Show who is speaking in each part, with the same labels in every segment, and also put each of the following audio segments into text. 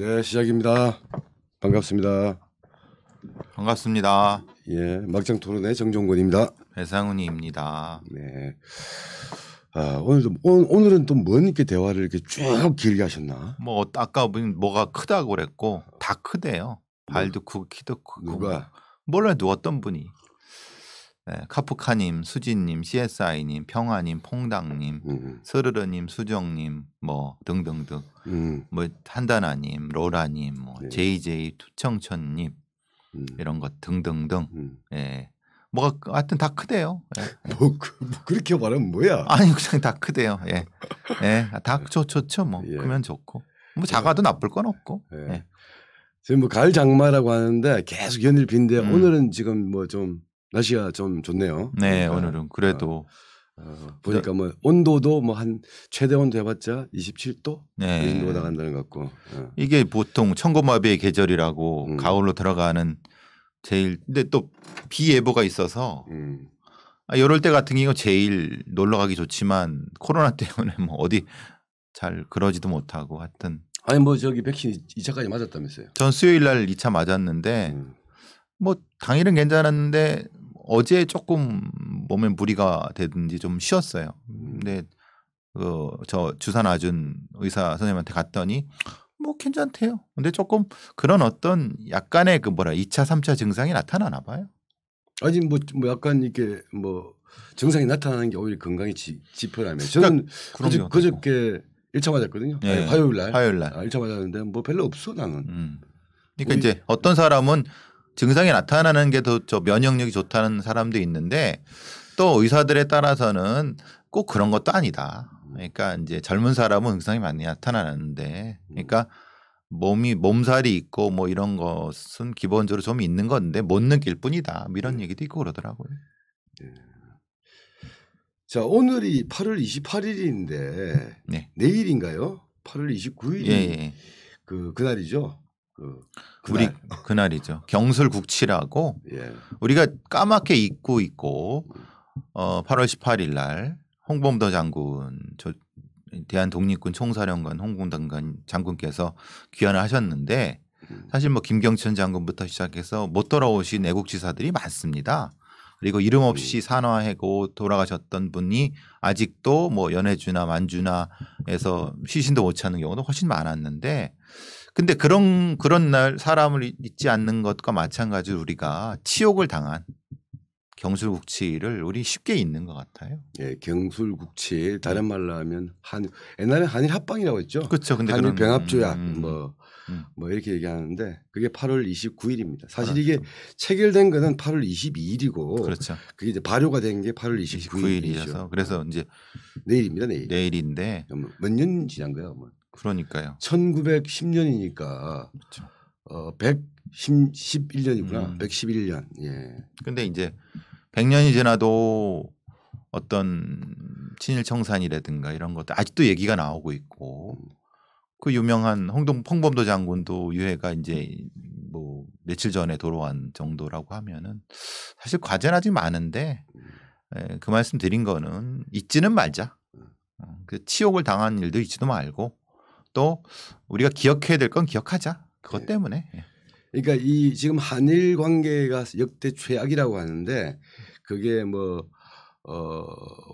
Speaker 1: 네, 시작입니다. 반갑습니다.
Speaker 2: 반갑습니다.
Speaker 1: 예, 막장 토론의 정종권입니다.
Speaker 2: 배상훈이입니다.
Speaker 1: 네. 오늘은 또 뭔 이렇게 대화를 이렇게 쭉 길게 하셨나?
Speaker 2: 뭐 아까 뭐가 크다고 그랬고 다 크대요. 발도 크고 키도 크고.
Speaker 1: 누가?
Speaker 2: 몰라요. 어떤 분이. 네, 카프카님, 수진님, CSI님, 평화님, 퐁당님, 스르르님, 수정님, 뭐 등등등. 뭐 한다나님, 로라님, 뭐
Speaker 1: 네.
Speaker 2: JJ 투청천님 이런 것 등등등. 예. 뭐가 하여튼 다 크대요. 예.
Speaker 1: 뭐 그렇게 말하면 뭐야?
Speaker 2: 아니 그냥 다 크대요. 예, 예, 다 좋죠. 뭐
Speaker 1: 예.
Speaker 2: 크면 좋고, 뭐 작아도 나쁠 건 없고.
Speaker 1: 예.
Speaker 2: 예.
Speaker 1: 지금 뭐 가을 장마라고 하는데 계속 연일 빈데 오늘은 지금 뭐 좀 날씨가 좀 좋네요.
Speaker 2: 네,
Speaker 1: 그러니까,
Speaker 2: 오늘은 그래도
Speaker 1: 보니까 뭐 온도도 뭐 한 최대 온도 해봤자 27도
Speaker 2: 네.
Speaker 1: 이 정도 나간다는 것 같고.
Speaker 2: 이게 보통 천고마비의 계절이라고 가을로 들어가는 제일 근데 또 비 예보가 있어서 이럴 때 같은 경우 제일 놀러 가기 좋지만 코로나 때문에 뭐 어디 잘 그러지도 못하고 하여튼.
Speaker 1: 아니 뭐 저기 백신 2차까지 맞았다면서요?
Speaker 2: 전 수요일 날 2차 맞았는데 뭐 당일은 괜찮았는데 어제 조금 몸에 무리가 되든지 좀 쉬었어요. 근데 저 주사 놔준 의사 선생님한테 갔더니 뭐 괜찮대요. 근데 조금 그런 어떤 약간의 2차, 3차 증상이 나타나나 봐요.
Speaker 1: 아니 뭐 약간 이렇게 뭐 증상이 나타나는 게 오히려 건강의 지표라면 저는
Speaker 2: 그러니까
Speaker 1: 그저께 1차 맞았거든요.
Speaker 2: 네.
Speaker 1: 아니, 화요일 날
Speaker 2: 1차
Speaker 1: 맞았는데 뭐 별로 없어 나는.
Speaker 2: 그러니까 이제 어떤 사람은 증상이 나타나는 게 더 면역력이 좋다는 사람도 있는데 또 의사들에 따라서는 꼭 그런 것도 아니다. 그러니까 이제 젊은 사람은 증상이 많이 나타나는데 그러니까 몸살이 있고 뭐 이런 것은 기본적으로 좀 있는 건데 못 느낄 뿐이다. 뭐 이런 얘기도 있고 그러더라고요.
Speaker 1: 네. 자, 오늘이 8월 28일인데
Speaker 2: 네.
Speaker 1: 내일인가요? 8월 29일이
Speaker 2: 예.
Speaker 1: 그날이죠.
Speaker 2: 우리 그날이죠. 경술국치라고
Speaker 1: 예.
Speaker 2: 우리가 까맣게 잊고 있고 8월 18일 날 홍범도 장군 대한독립군 총사령관 홍범도 장군께서 귀환을 하셨는데 사실 뭐 김경천 장군부터 시작해서 못 돌아오신 애국지사들이 많습니다. 그리고 이름 없이 산화하고 돌아가셨던 분이 아직도 뭐 연해주나 만주나에서 시신도 못 찾는 경우도 훨씬 많았는데 근데 그런 날 사람을 잊지 않는 것과 마찬가지로 우리가 치욕을 당한 경술국치를 우리 쉽게 잊는 것 같아요.
Speaker 1: 예, 경술국치 다른 말로 하면 옛날에 한일 합방이라고 했죠.
Speaker 2: 그렇죠. 근데
Speaker 1: 한일 병합조약 뭐 이렇게 얘기하는데 그게 8월 29일입니다. 사실 이게 체결된 거는 8월 22일이고
Speaker 2: 그렇죠.
Speaker 1: 그게 이제 발효가 된 게 8월 29일이죠.
Speaker 2: 그래서 이제
Speaker 1: 내일입니다.
Speaker 2: 내일인데
Speaker 1: 몇 년 지난 거예요? 뭐.
Speaker 2: 그러니까요.
Speaker 1: 1910년이니까
Speaker 2: 그렇죠.
Speaker 1: 111년이구나. 111년. 예.
Speaker 2: 근데 이제 100년이 지나도 어떤 친일 청산이라든가 이런 것들 아직도 얘기가 나오고 있고 그 유명한 홍범도 장군도 유해가 이제 뭐 며칠 전에 돌아온 정도라고 하면은 사실 과제는 아직 많은데 그 말씀 드린 거는 잊지는 말자. 그 치욕을 당한 일도 잊지도 말고 또 우리가 기억해야 될 건 기억하자. 그것 때문에.
Speaker 1: 그러니까 이 지금 한일 관계가 역대 최악이라고 하는데 그게 뭐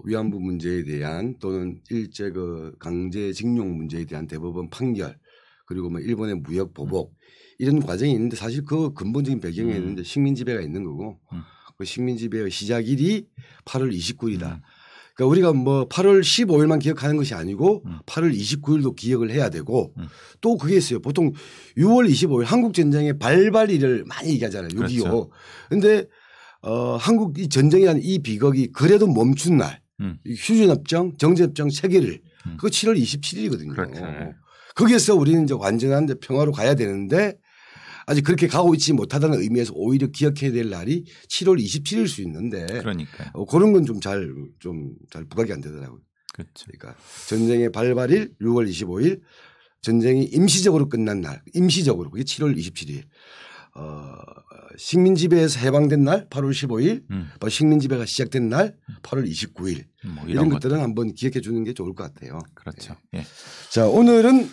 Speaker 1: 위안부 문제에 대한 또는 일제 강제징용 문제에 대한 대법원 판결 그리고 뭐 일본의 무역 보복 이런 과정이 있는데 사실 그 근본적인 배경에 있는데 식민 지배가 있는 거고 그 식민 지배의 시작일이 8월 29일이다. 그러니까 우리가 뭐 8월 15일만 기억하는 것이 아니고 8월 29일도 기억을 해야 되고 또 그게 있어요. 보통 6월 25일 한국전쟁의 발발일을 많이 얘기하잖아요. 6.25.
Speaker 2: 그렇죠.
Speaker 1: 그런데 한국 이 전쟁이라는 이 비극이 그래도 멈춘 날 휴전협정 정전협정 체결일 그거 7월 27일이거든요.
Speaker 2: 그렇죠.
Speaker 1: 거기에서 우리는 이제 완전한 평화로 가야 되는데 아직 그렇게 가고 있지 못하다는 의미에서 오히려 기억해야 될 날이 7월 27일 수 있는데
Speaker 2: 그러니까요.
Speaker 1: 그런 건 좀 잘 부각이 안 되더라고요.
Speaker 2: 그렇죠.
Speaker 1: 그러니까 전쟁의 발발일 6월 25일 전쟁이 임시적으로 끝난 날 임시적으로 그게 7월 27일 식민 지배에서 해방된 날 8월 15일, 식민 지배가 시작된 날 8월 29일
Speaker 2: 뭐
Speaker 1: 이런 것들은 한번 기억해 주는 게 좋을 것 같아요.
Speaker 2: 그렇죠.
Speaker 1: 예.
Speaker 2: 예.
Speaker 1: 자, 오늘은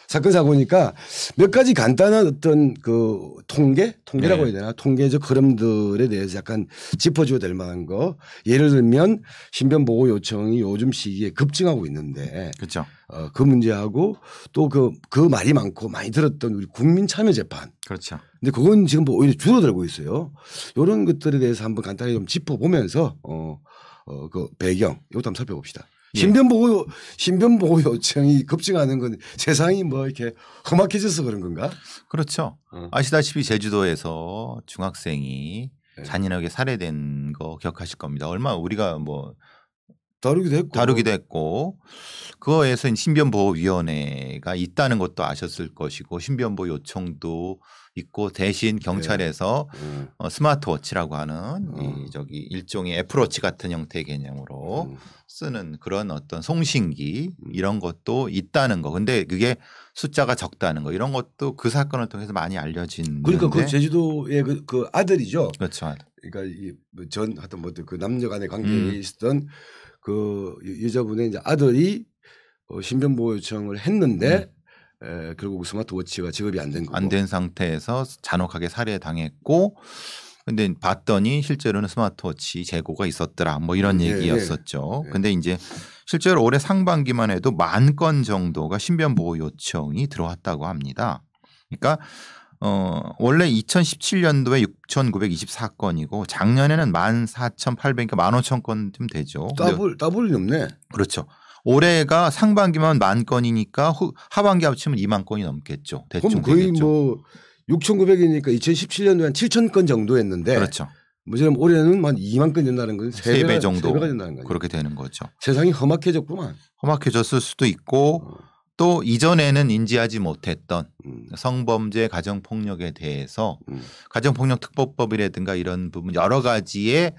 Speaker 1: 사건 사고니까 몇 가지 간단한 어떤 그 통계라고 해야 되나 통계적 흐름들에 대해서 약간 짚어줘야 될 만한 거. 예를 들면 신변 보호 요청이 요즘 시기에 급증하고 있는데
Speaker 2: 그렇죠.
Speaker 1: 그 문제하고 또 그 말이 많고 많이 들었던 우리 국민 참여 재판.
Speaker 2: 그렇죠.
Speaker 1: 근데 그건 지금 뭐 오히려 줄어들고 있어요. 이런 것들에 대해서 한번 간단히 좀 짚어보면서 그 배경 이것도 한번 살펴봅시다.
Speaker 2: 예.
Speaker 1: 신변보호 요청이 급증하는 건 세상이 뭐 이렇게 험악해져서 그런 건가?
Speaker 2: 그렇죠. 아시다시피 제주도에서 중학생이 잔인하게 살해된 거 기억하실 겁니다. 얼마 우리가 뭐 다루기도 했고 그거에서 신변보호위원회가 있다는 것도 아셨을 것이고 신변보호 요청도 있고 대신 경찰에서 스마트워치라고 하는 이 일종의 애플워치 같은 형태의 개념으로 쓰는 그런 어떤 송신기 이런 것도 있다는 거. 근데 그게 숫자가 적다는 거 이런 것도 그 사건을 통해서 많이 알려진.
Speaker 1: 그러니까 그 제주도의 그 아들이죠.
Speaker 2: 그렇죠.
Speaker 1: 그러니까 하여튼 뭐 그 남녀간의 관계에 있었던 그 여자분의 이제 아들이 신변보호 요청을 했는데 결국 스마트워치가 지급이 안 된 거고.
Speaker 2: 안 된 상태에서 잔혹하게 살해당했고 근데 봤더니 실제로는 스마트워치 재고가 있었더라 뭐 이런 얘기였었죠. 근데 이제 실제로 올해 상반기만 해도 10,000건 정도가 신변보호 요청이 들어왔다고 합니다. 그러니까 원래 2017년도에 6,924건이고 작년에는 14,800, 15,000건쯤 되죠.
Speaker 1: 더블이 넘네.
Speaker 2: 그렇죠. 올해가 상반기만 10,000건이니까 하반기 합치면 20,000건이 넘겠죠. 대충
Speaker 1: 그럼 거의
Speaker 2: 되겠죠.
Speaker 1: 뭐 6,900이니까 2017년도에 한 7,000건 정도 했는데. 그렇죠. 뭐 지금 올해는 한 2만 건 된다는 건
Speaker 2: 3배 정도
Speaker 1: 3배가 된다는 거죠.
Speaker 2: 그렇게 되는 거죠.
Speaker 1: 세상이 험악해졌구만.
Speaker 2: 험악해졌을 수도 있고 또 이전에는 인지하지 못했던 성범죄 가정폭력에 대해서 가정폭력특보법이라든가 이런 부분 여러 가지의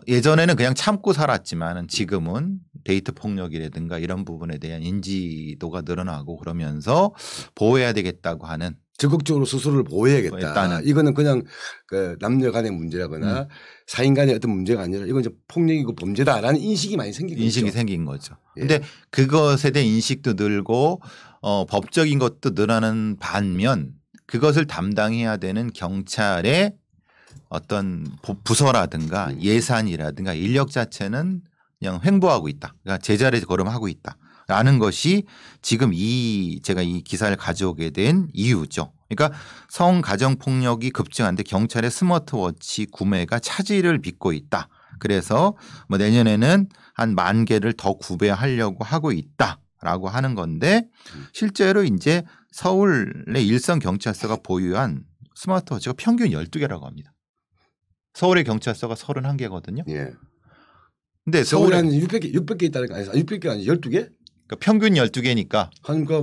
Speaker 2: 예전에는 그냥 참고 살았지만 지금은 데이트 폭력이라든가 이런 부분에 대한 인지도가 늘어나고 그러면서 보호해야 되겠다고 하는
Speaker 1: 적극적으로 스스로를 보호해야겠다. 이거는 그냥 그 남녀 간의 문제라거나 사인 간의 어떤 문제가 아니라 이건 이제 폭력이고 범죄다라는 인식이 많이
Speaker 2: 생긴 거죠. 그런데 그것에 대한 인식도 늘고 법적인 것도 늘어나는 반면 그것을 담당해야 되는 경찰의 어떤 부서라든가 예산이라든가 인력 자체는 그냥 횡보하고 있다. 그러니까 제자리에 걸음하고 있다. 라는 것이 지금 제가 이 기사를 가져오게 된 이유죠. 그러니까 성가정폭력이 급증하는데 경찰의 스마트워치 구매가 차질을 빚고 있다. 그래서 뭐 내년에는 한 10,000개를 더 구매하려고 하고 있다라고 하는 건데 실제로 이제 서울의 일선경찰서가 보유한 스마트워치가 평균 12개라고 합니다. 서울의 경찰서가 31개거든요.
Speaker 1: 예.
Speaker 2: 근데
Speaker 1: 서울에 한 600개 있다는 거 아니에요? 600개 아니죠? 12개?
Speaker 2: 그러니까 평균 12개니까
Speaker 1: 한 4,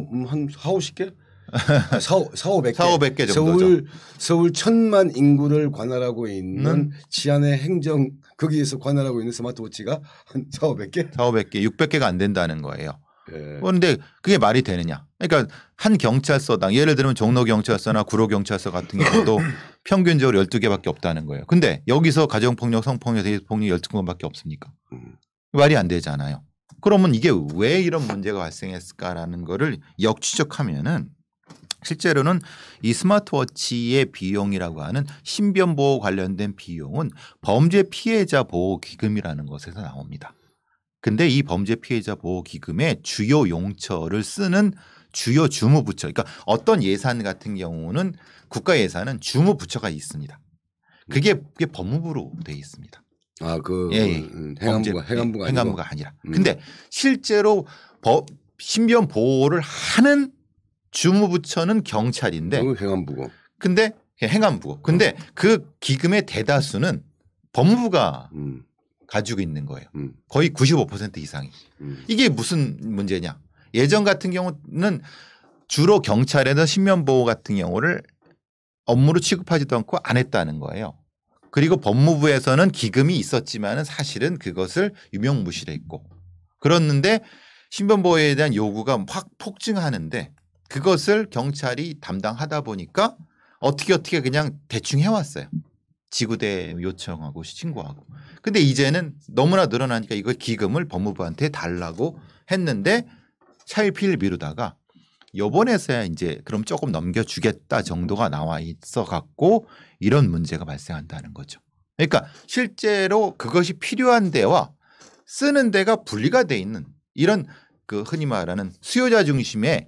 Speaker 1: 50개? 4, 500개.
Speaker 2: 500개 정도죠.
Speaker 1: 서울 1,000만 인구를 관할하고 있는 치안의 행정 거기에서 관할하고 있는 스마트워치가 한 4, 500개?
Speaker 2: 4, 500개, 600개가 안 된다는 거예요.
Speaker 1: 예.
Speaker 2: 그런데 그게 말이 되느냐. 그러니까 한 경찰서당 예를 들면 종로경찰서나 구로경찰서 같은 경우도 평균적으로 12개밖에 없다는 거예요. 근데 여기서 가정폭력, 성폭력, 데이트폭력 12건밖에 없습니까? 말이 안 되잖아요. 그러면 이게 왜 이런 문제가 발생했을까라는 거를 역추적하면은 실제로는 이 스마트워치의 비용이라고 하는 신변보호 관련된 비용은 범죄 피해자 보호 기금이라는 것에서 나옵니다. 근데 이 범죄 피해자 보호 기금의 주요 용처를 쓰는 주요 주무부처, 그러니까 어떤 예산 같은 경우는 국가 예산은 주무부처가 있습니다. 그게 법무부로 돼 있습니다. 행안부가 아니라. 근데 실제로 신변 보호를 하는 주무부처는 경찰인데.
Speaker 1: 행안부고.
Speaker 2: 근데 행안부고. 근데 그 기금의 대다수는 법무부가 가지고 있는 거예요. 거의 95% 이상이. 이게 무슨 문제냐. 예전 같은 경우는 주로 경찰에서 신변 보호 같은 경우를 업무로 취급하지도 않고 안 했다는 거예요. 그리고 법무부에서는 기금이 있었지만은 사실은 그것을 유명무실했고 그랬는데 신변보호에 대한 요구가 확 폭증하는데 그것을 경찰이 담당하다 보니까 어떻게 그냥 대충 해왔어요. 지구대 요청하고 신고하고. 근데 이제는 너무나 늘어나니까 이거 기금을 법무부한테 달라고 했는데 차일피일 미루다가 요번에서야 이제 그럼 조금 넘겨주겠다 정도가 나와 있어 갖고 이런 문제가 발생한다는 거죠. 그러니까 실제로 그것이 필요한 데와 쓰는 데가 분리가 돼 있는 이런 그 흔히 말하는 수요자 중심의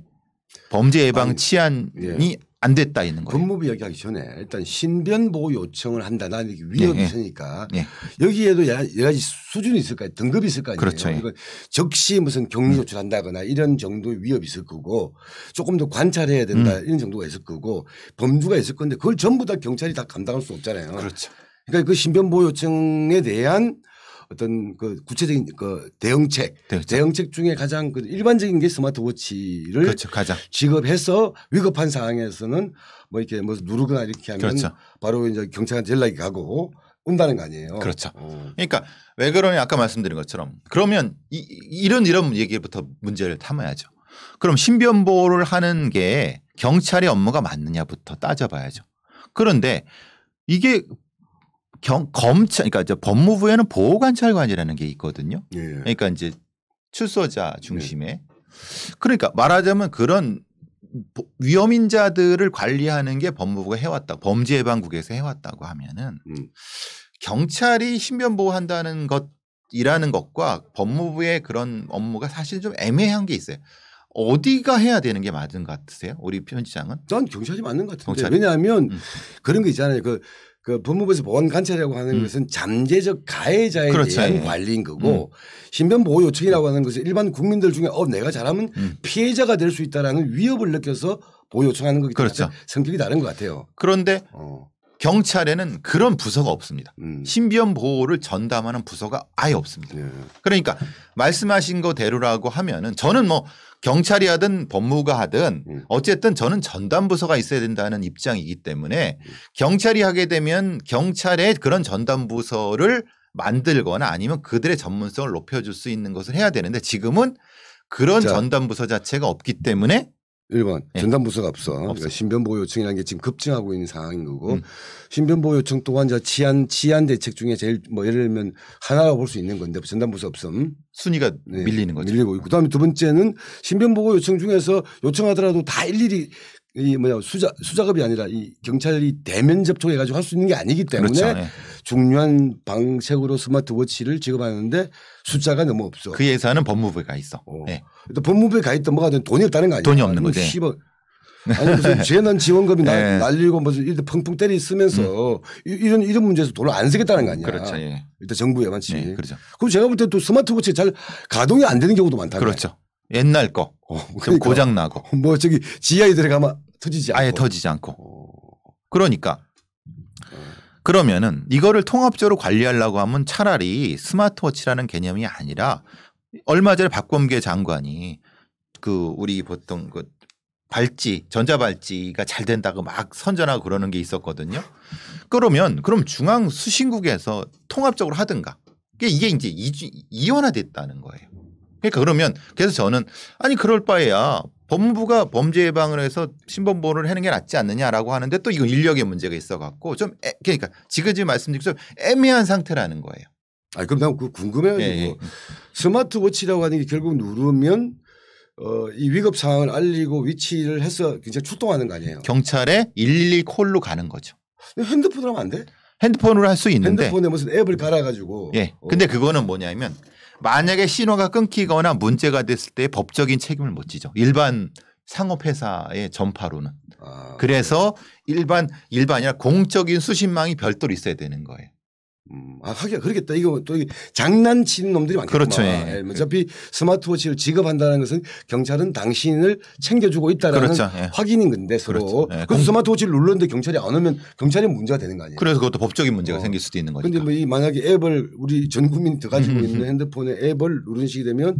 Speaker 2: 범죄 예방 치안이 안 됐다 있는 거예요.
Speaker 1: 법무부 얘기하기 전에 일단 신변 보호 요청을 한다. 나는 이게 위협이 있으니까
Speaker 2: 네.
Speaker 1: 여기에도 여러 가지 수준이 있을 거예요. 등급이 있을 거 아니에요.
Speaker 2: 그렇죠.
Speaker 1: 이건 적시 무슨 격리 조치한다거나 이런 정도의 위협이 있을 거고 조금 더 관찰해야 된다 이런 정도가 있을 거고 범주가 있을 건데 그걸 전부 다 경찰이 다 감당할 수 없잖아요.
Speaker 2: 그렇죠.
Speaker 1: 그러니까 그 신변 보호 요청에 대한 어떤 그 구체적인 그 대응책 중에 가장 그 일반적인 게 스마트워치를
Speaker 2: 그렇죠. 가장
Speaker 1: 지급해서 위급한 상황에서는 뭐 이렇게 뭐 누르거나 이렇게 하면
Speaker 2: 그렇죠.
Speaker 1: 바로 이제 경찰한테 연락이 가고 온다는 거 아니에요.
Speaker 2: 그렇죠. 그러니까 왜 그러냐 아까 말씀드린 것처럼 그러면 이런 얘기부터 문제를 삼아야죠. 그럼 신변 보호를 하는 게 경찰의 업무가 맞느냐부터 따져봐야죠. 그런데 이게 검찰, 그러니까 법무부에는 보호관찰관이라는 게 있거든요.
Speaker 1: 예.
Speaker 2: 그러니까 이제 출소자 중심의. 그러니까 말하자면 그런 위험인자들을 관리하는 게 법무부가 해왔다. 범죄예방국에서 해왔다고 하면은 경찰이 신변 보호한다는 것이라는 것과 법무부의 그런 업무가 사실 좀 애매한 게 있어요. 어디가 해야 되는 게 맞은 것 같으세요? 우리 편지장은?
Speaker 1: 전 경찰이 맞는 것 같은데.
Speaker 2: 경찰이?
Speaker 1: 왜냐하면 그런 거 있잖아요. 그 법무부에서 보안관찰이라고 하는 것은 잠재적 가해자에
Speaker 2: 그렇죠.
Speaker 1: 대한 관리인 거고 신변보호 요청이라고 하는 것은 일반 국민들 중에 내가 잘하면 피해자가 될 수 있다라는 위협을 느껴서 보호 요청하는 거기 때문에
Speaker 2: 그렇죠.
Speaker 1: 성격이 다른 것 같아요.
Speaker 2: 그런데 경찰에는 그런 부서가 없습니다. 신변 보호를 전담하는 부서가 아예 없습니다. 그러니까 말씀하신 거대로라고 하면은 저는 뭐 경찰이 하든 법무부가 하든 어쨌든 저는 전담 부서가 있어야 된다는 입장이기 때문에 경찰이 하게 되면 경찰의 그런 전담 부서를 만들거나 아니면 그들의 전문성을 높여줄 수 있는 것을 해야 되는데 지금은 그런 전담 부서 자체가 없기 때문에
Speaker 1: 1번 전담부서가 없어. 그러니까 신변보호 요청이라는 게 지금 급증하고 있는 상황인 거고 신변보호 요청 또한 치안 대책 중에 제일 뭐 예를 들면 하나라고 볼 수 있는 건데 전담부서 없음.
Speaker 2: 순위가 밀리는 거죠.
Speaker 1: 밀리고 있고 그다음에 두 번째는 신변보호 요청 중에서 요청하더라도 다 일일이 수작업이 아니라 이 경찰이 대면 접촉해 가지고 할 수 있는 게 아니기 때문에
Speaker 2: 그렇죠.
Speaker 1: 중요한 방책으로 스마트워치를 지급하는데 숫자가 너무 없어.
Speaker 2: 그 예산은 법무부가 있어. 네.
Speaker 1: 또 법무부에 가 있던 뭐가 든 돈이 없다는 거 아니에요?
Speaker 2: 돈이 없는 거지.
Speaker 1: 아니 무슨 재난지원금이 날리고 무슨 이렇게 펑펑 때리 쓰면서 이런 문제에서 돈을 안 쓰겠다는 거 아니야?
Speaker 2: 그렇죠.
Speaker 1: 일단 정부에 많지.
Speaker 2: 그렇죠.
Speaker 1: 그럼 제가 볼 때 또 스마트워치 잘 가동이 안 되는 경우도 많다.
Speaker 2: 그렇죠. 옛날 거. 좀
Speaker 1: 그러니까
Speaker 2: 고장 나고.
Speaker 1: 뭐 저기 지하에 들어가면 터지지 않고.
Speaker 2: 아예 터지지 않고. 그러니까 그러면은 이거를 통합적으로 관리하려고 하면 차라리 스마트워치라는 개념이 아니라 얼마 전에 박범계 장관이 그 우리 보통 그 발찌 전자발찌가 잘 된다고 막 선전하고 그러는 게 있었거든요. 그럼 중앙 수신국에서 통합적으로 하든가. 이게 이제 이원화됐다는 거예요. 그러니까 그러면 그래서 저는 아니 그럴 바에야 법무부가 범죄 예방을 해서 신변보호를 하는 게 낫지 않느냐라고 하는데 또 이건 인력의 문제가 있어 갖고 좀 그러니까 지금 말씀드린 좀 애매한 상태라는 거예요.
Speaker 1: 아니 그럼 난 궁금해요. 스마트워치라고 하는 게 결국 누르면 이 위급 상황을 알리고 위치를 해서 굉장히 출동하는 거 아니에요?
Speaker 2: 경찰에 112 콜로 가는 거죠.
Speaker 1: 핸드폰으로 하면 안 돼?
Speaker 2: 핸드폰으로 할 수 있는데.
Speaker 1: 핸드폰에 무슨 앱을 갈아가지고.
Speaker 2: 근데 그거는 뭐냐면 만약에 신호가 끊기거나 문제가 됐을 때 법적인 책임을 못 지죠. 일반 상업회사의 전파로는. 그래서 일반이라 공적인 수신망이 별도로 있어야 되는 거예요.
Speaker 1: 하긴 그러겠다. 이거 또 장난치는 놈들이 많겠구나.
Speaker 2: 그렇죠.
Speaker 1: 어차피 스마트워치를 지급한다는 것은 경찰은 당신을 챙겨주고 있다라는 확인인 건데 서로. 그래서 스마트워치를 눌렀는데 경찰이 안 오면 경찰이 문제가 되는 거 아니에요.
Speaker 2: 그래서 그것도 법적인 문제가 생길 수도 있는 거니까.
Speaker 1: 그런데 뭐 만약에 앱을 우리 전 국민이 더 가지고 있는 핸드폰에 앱을 누르시게 되면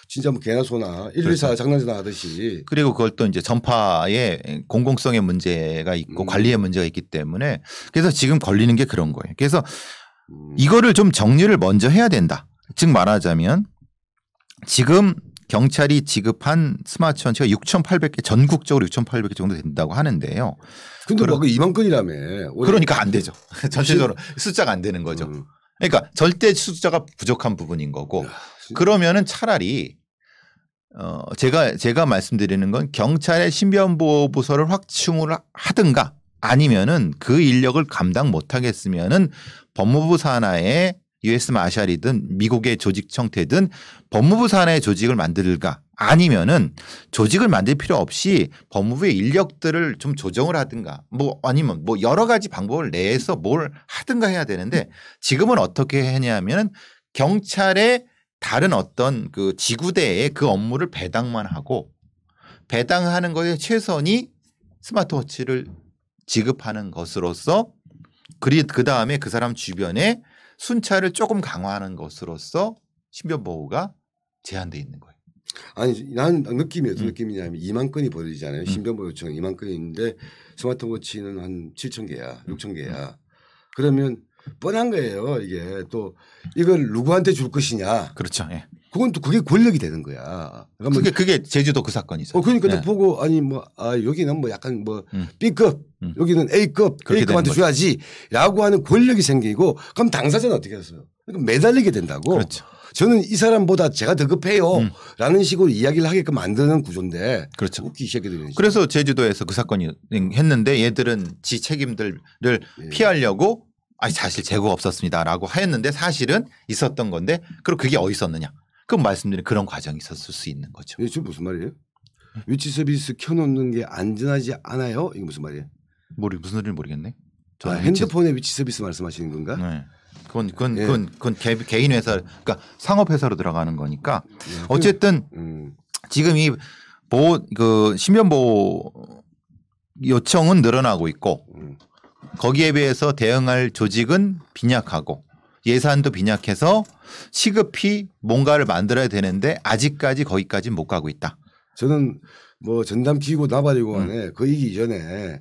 Speaker 1: 진짜 뭐 개나 소나 114 장난전화 하듯이.
Speaker 2: 그리고 그걸 또 이제 전파의 공공성의 문제가 있고 관리의 문제가 있기 때문에 그래서 지금 걸리는 게 그런 거예요. 그래서 이거를 좀 정리를 먼저 해야 된다. 즉 말하자면 지금 경찰이 지급한 스마트워치가 6,800개 전국적으로 6,800개 정도 된다고 하는데요.
Speaker 1: 근데 뭐 2만 건이라며.
Speaker 2: 그러니까 안 되죠. 전체적으로 숫자가 안 되는 거죠. 그러니까 절대 숫자가 부족한 부분인 거고 그러면은 차라리 제가 말씀드리는 건 경찰의 신변보호부서를 확충을 하든가 아니면은 그 인력을 감당 못 하겠으면은 법무부 산하에 US 마샬이든 미국의 조직 형태든 법무부 산하의 조직을 만들까 아니면은 조직을 만들 필요 없이 법무부의 인력들을 좀 조정을 하든가 뭐 아니면 뭐 여러 가지 방법을 내서 뭘 하든가 해야 되는데 지금은 어떻게 했냐면은 경찰의 다른 어떤 그 지구대에 그 업무를 배당만 하고 배당하는 것의 최선이 스마트워치를 지급하는 것으로서 그 다음에 그 사람 주변에 순찰을 조금 강화하는 것으로서 신변보호가 제한되어 있는 거예요.
Speaker 1: 아니 나는 느낌이 어떤 느낌이냐면 2만 건이 벌어지잖아요. 신변보호 요청 2만 건이 있는데 스마트워치는 한 7천 개야 6천 개야. 그러면 뻔한 거예요. 이게 또 이걸 누구한테 줄 것이냐.
Speaker 2: 그렇죠. 예.
Speaker 1: 그건 또 그게 권력이 되는 거야.
Speaker 2: 그러니까 그게 제주도 그 사건이죠.
Speaker 1: 그러니까
Speaker 2: 예.
Speaker 1: 보고 아니 뭐 여기는 뭐 약간 뭐 B급 여기는 A급 A급한테 줘야지라고 하는 권력이 생기고 그럼 당사자는 어떻게 했어요? 그러니까 매달리게 된다고.
Speaker 2: 그렇죠.
Speaker 1: 저는 이 사람보다 제가 더 급해요라는 식으로 이야기를 하게끔 만드는 구조인데.
Speaker 2: 그렇죠.
Speaker 1: 웃기 시작해드리는.
Speaker 2: 그래서 제주도에서 그 사건이 했는데 얘들은 지 책임들을 피하려고 아니 사실 재고가 없었습니다라고 했는데 사실은 있었던 건데 그럼 그게 어디 있었느냐? 그럼 말씀드린 그런 과정이 있었을 수 있는 거죠.
Speaker 1: 이게 지금 무슨 말이에요? 위치 서비스 켜놓는 게 안전하지 않아요? 이게 무슨 말이에요?
Speaker 2: 무슨 소리를 모르겠네.
Speaker 1: 핸드폰의 위치 서비스 말씀하시는 건가?
Speaker 2: 네. 그건 개인 회사, 그러니까 상업 회사로 들어가는 거니까 어쨌든 지금 그 신변보호 요청은 늘어나고 있고 거기에 비해서 대응할 조직은 빈약하고 예산도 빈약해서 시급히 뭔가를 만들어야 되는데 아직까지 거기까지 못 가고 있다.
Speaker 1: 저는 뭐 전담 기구 나발이고 안에 그 얘기 이전에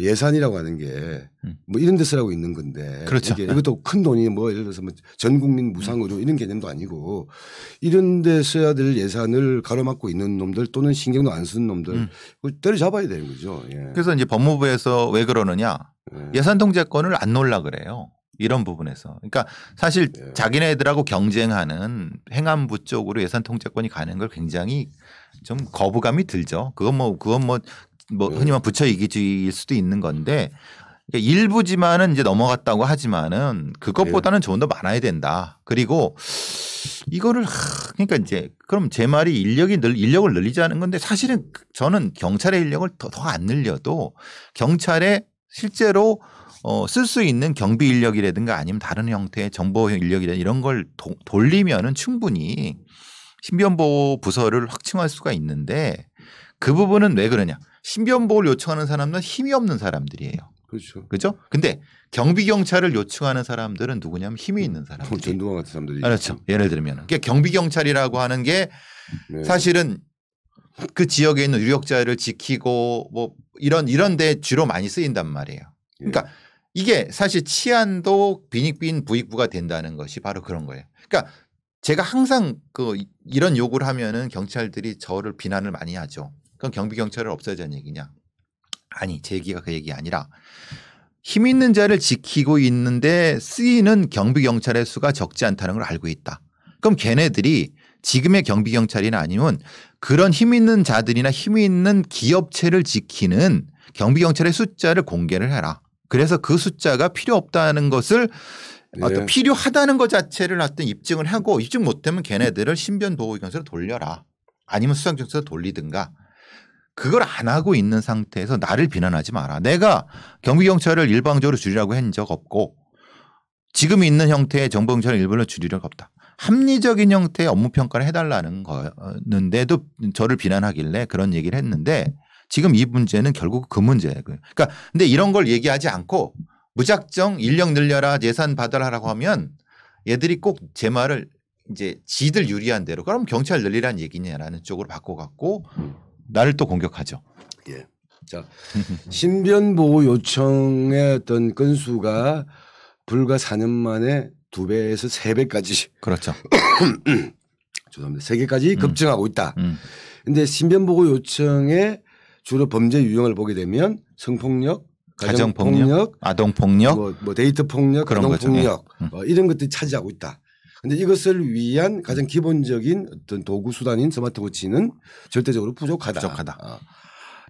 Speaker 1: 예산이라고 하는 게 뭐 이런 데 쓰라고 있는 건데.
Speaker 2: 그렇죠.
Speaker 1: 이것도 큰 돈이 뭐 예를 들어서 뭐 전 국민 무상의료 이런 개념도 아니고 이런 데 써야 될 예산을 가로막고 있는 놈들 또는 신경도 안 쓰는 놈들 그걸 때려잡아야 되는 거죠. 예.
Speaker 2: 그래서 이제 법무부에서 왜 그러느냐 예산 통제권을 안 놓으려 그래요. 이런 부분에서. 그러니까 사실 자기네들하고 경쟁하는 행안부 쪽으로 예산 통제권이 가는 걸 굉장히 좀 거부감이 들죠. 그건 뭐 흔히 말 부처 이기주의일 수도 있는 건데 그러니까 일부지만은 이제 넘어갔다고 하지만은 그것보다는 좀 더 많아야 된다. 그리고 이거를 그러니까 이제 그럼 제 말이 인력을 늘리자는 건데 사실은 저는 경찰의 인력을 더 안 늘려도 경찰에 실제로 쓸 수 있는 경비 인력이라든가 아니면 다른 형태의 정보 인력이라든가 이런 걸 돌리면은 충분히 신변보호 부서를 확충할 수가 있는데 그 부분은 왜 그러냐. 신변보호를 요청하는 사람은 힘이 없는 사람들이에요.
Speaker 1: 그렇죠.
Speaker 2: 그죠? 근데 경비경찰을 요청하는 사람들은 누구냐면 힘이 있는 사람들.
Speaker 1: 전두환 같은 사람들이.
Speaker 2: 그렇죠. 예를 들면. 그러니까 경비경찰이라고 하는 게 사실은 그 지역에 있는 유력자를 지키고 뭐 이런 데 주로 많이 쓰인단 말이에요. 그러니까 이게 사실 치안도 빈익빈 부익부가 된다는 것이 바로 그런 거예요. 그러니까 제가 항상 이런 요구를 하면은 경찰들이 저를 비난을 많이 하죠. 그럼 경비경찰을 없애자는 얘기냐. 아니 제 얘기가 그 얘기 아니라 힘 있는 자를 지키고 있는데 쓰이는 경비경찰의 수가 적지 않다는 걸 알고 있다. 그럼 걔네들이 지금의 경비경찰이나 아니면 그런 힘 있는 자들이나 힘 있는 기업체를 지키는 경비경찰의 숫자를 공개를 해라. 그래서 그 숫자가 필요 없다는 것을 어떤 필요하다는 것 자체를 어떤 입증을 하고 입증 못하면 걔네들을 신변보호경찰로 돌려라. 아니면 수상경찰로 돌리든가. 그걸 안 하고 있는 상태에서 나를 비난하지 마라. 내가 경비경찰을 일방적으로 줄이라고 한 적 없고 지금 있는 형태의 정보경찰을 일부러 줄이려고 없다. 합리적인 형태의 업무평가를 해달라는 거였는데도 저를 비난하길래 그런 얘기를 했는데 지금 이 문제는 결국 그 문제예요. 그러니까 근데 이런 걸 얘기하지 않고 무작정 인력 늘려라 예산 받아라라고 하면 얘들이 꼭 제 말을 이제 지들 유리한 대로 그럼 경찰 늘리라는 얘기냐라는 쪽으로 바꿔갖고 나를 또 공격하죠.
Speaker 1: 예. 자, 신변보호 요청의 어떤 건수가 불과 4년 만에 2배에서 3배까지
Speaker 2: 그렇죠.
Speaker 1: 죄송합니다. 3개까지 급증하고 있다.
Speaker 2: 음.
Speaker 1: 근데 신변보고 요청에 주로 범죄 유형을 보게 되면 성폭력, 가정폭력,
Speaker 2: 아동폭력,
Speaker 1: 뭐 데이트 폭력,
Speaker 2: 그런
Speaker 1: 아동폭력 이런 것들이 차지하고 있다. 그런데 이것을 위한 가장 기본적인 어떤 도구 수단인 스마트워치는 절대적으로 부족하다.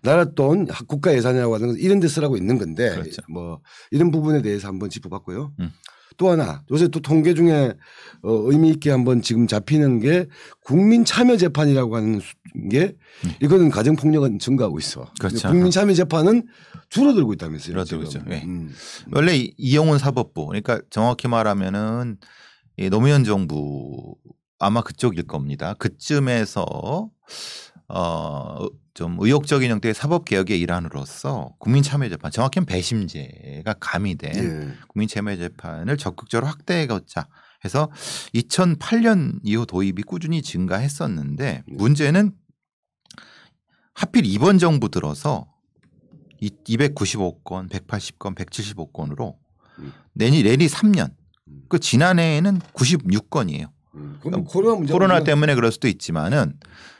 Speaker 1: 나라 돈 국가 예산이라고 하는 것은 이런 데 쓰라고 있는 건데
Speaker 2: 그렇죠.
Speaker 1: 뭐 이런 부분에 대해서 한번 짚어봤고요. 또 하나 요새 또 통계 중에 의미 있게 한번 지금 잡히는 게 국민참여재판이라고 하는 게 이거는 가정폭력은 증가하고 있어.
Speaker 2: 그렇죠.
Speaker 1: 국민참여재판은 줄어들고 있다면서요.
Speaker 2: 줄어들고 있죠. 네. 원래 이용훈 사법부 그러니까 정확히 말하면은 이 노무현 정부 아마 그쪽일 겁니다. 그쯤에서 좀 의욕적인 형태의 사법개혁의 일환으로서 국민참여재판 정확히는 배심제가 가미된 국민참여재판을 적극적으로 확대해가자 해서 2008년 이후 도입이 꾸준히 증가했었는데 문제는 하필 이번 정부 들어서 295건, 180건, 175건으로 내리 3년 그 지난해에는 96건이에요. 코로나 때문에 그럴 수도 있지만은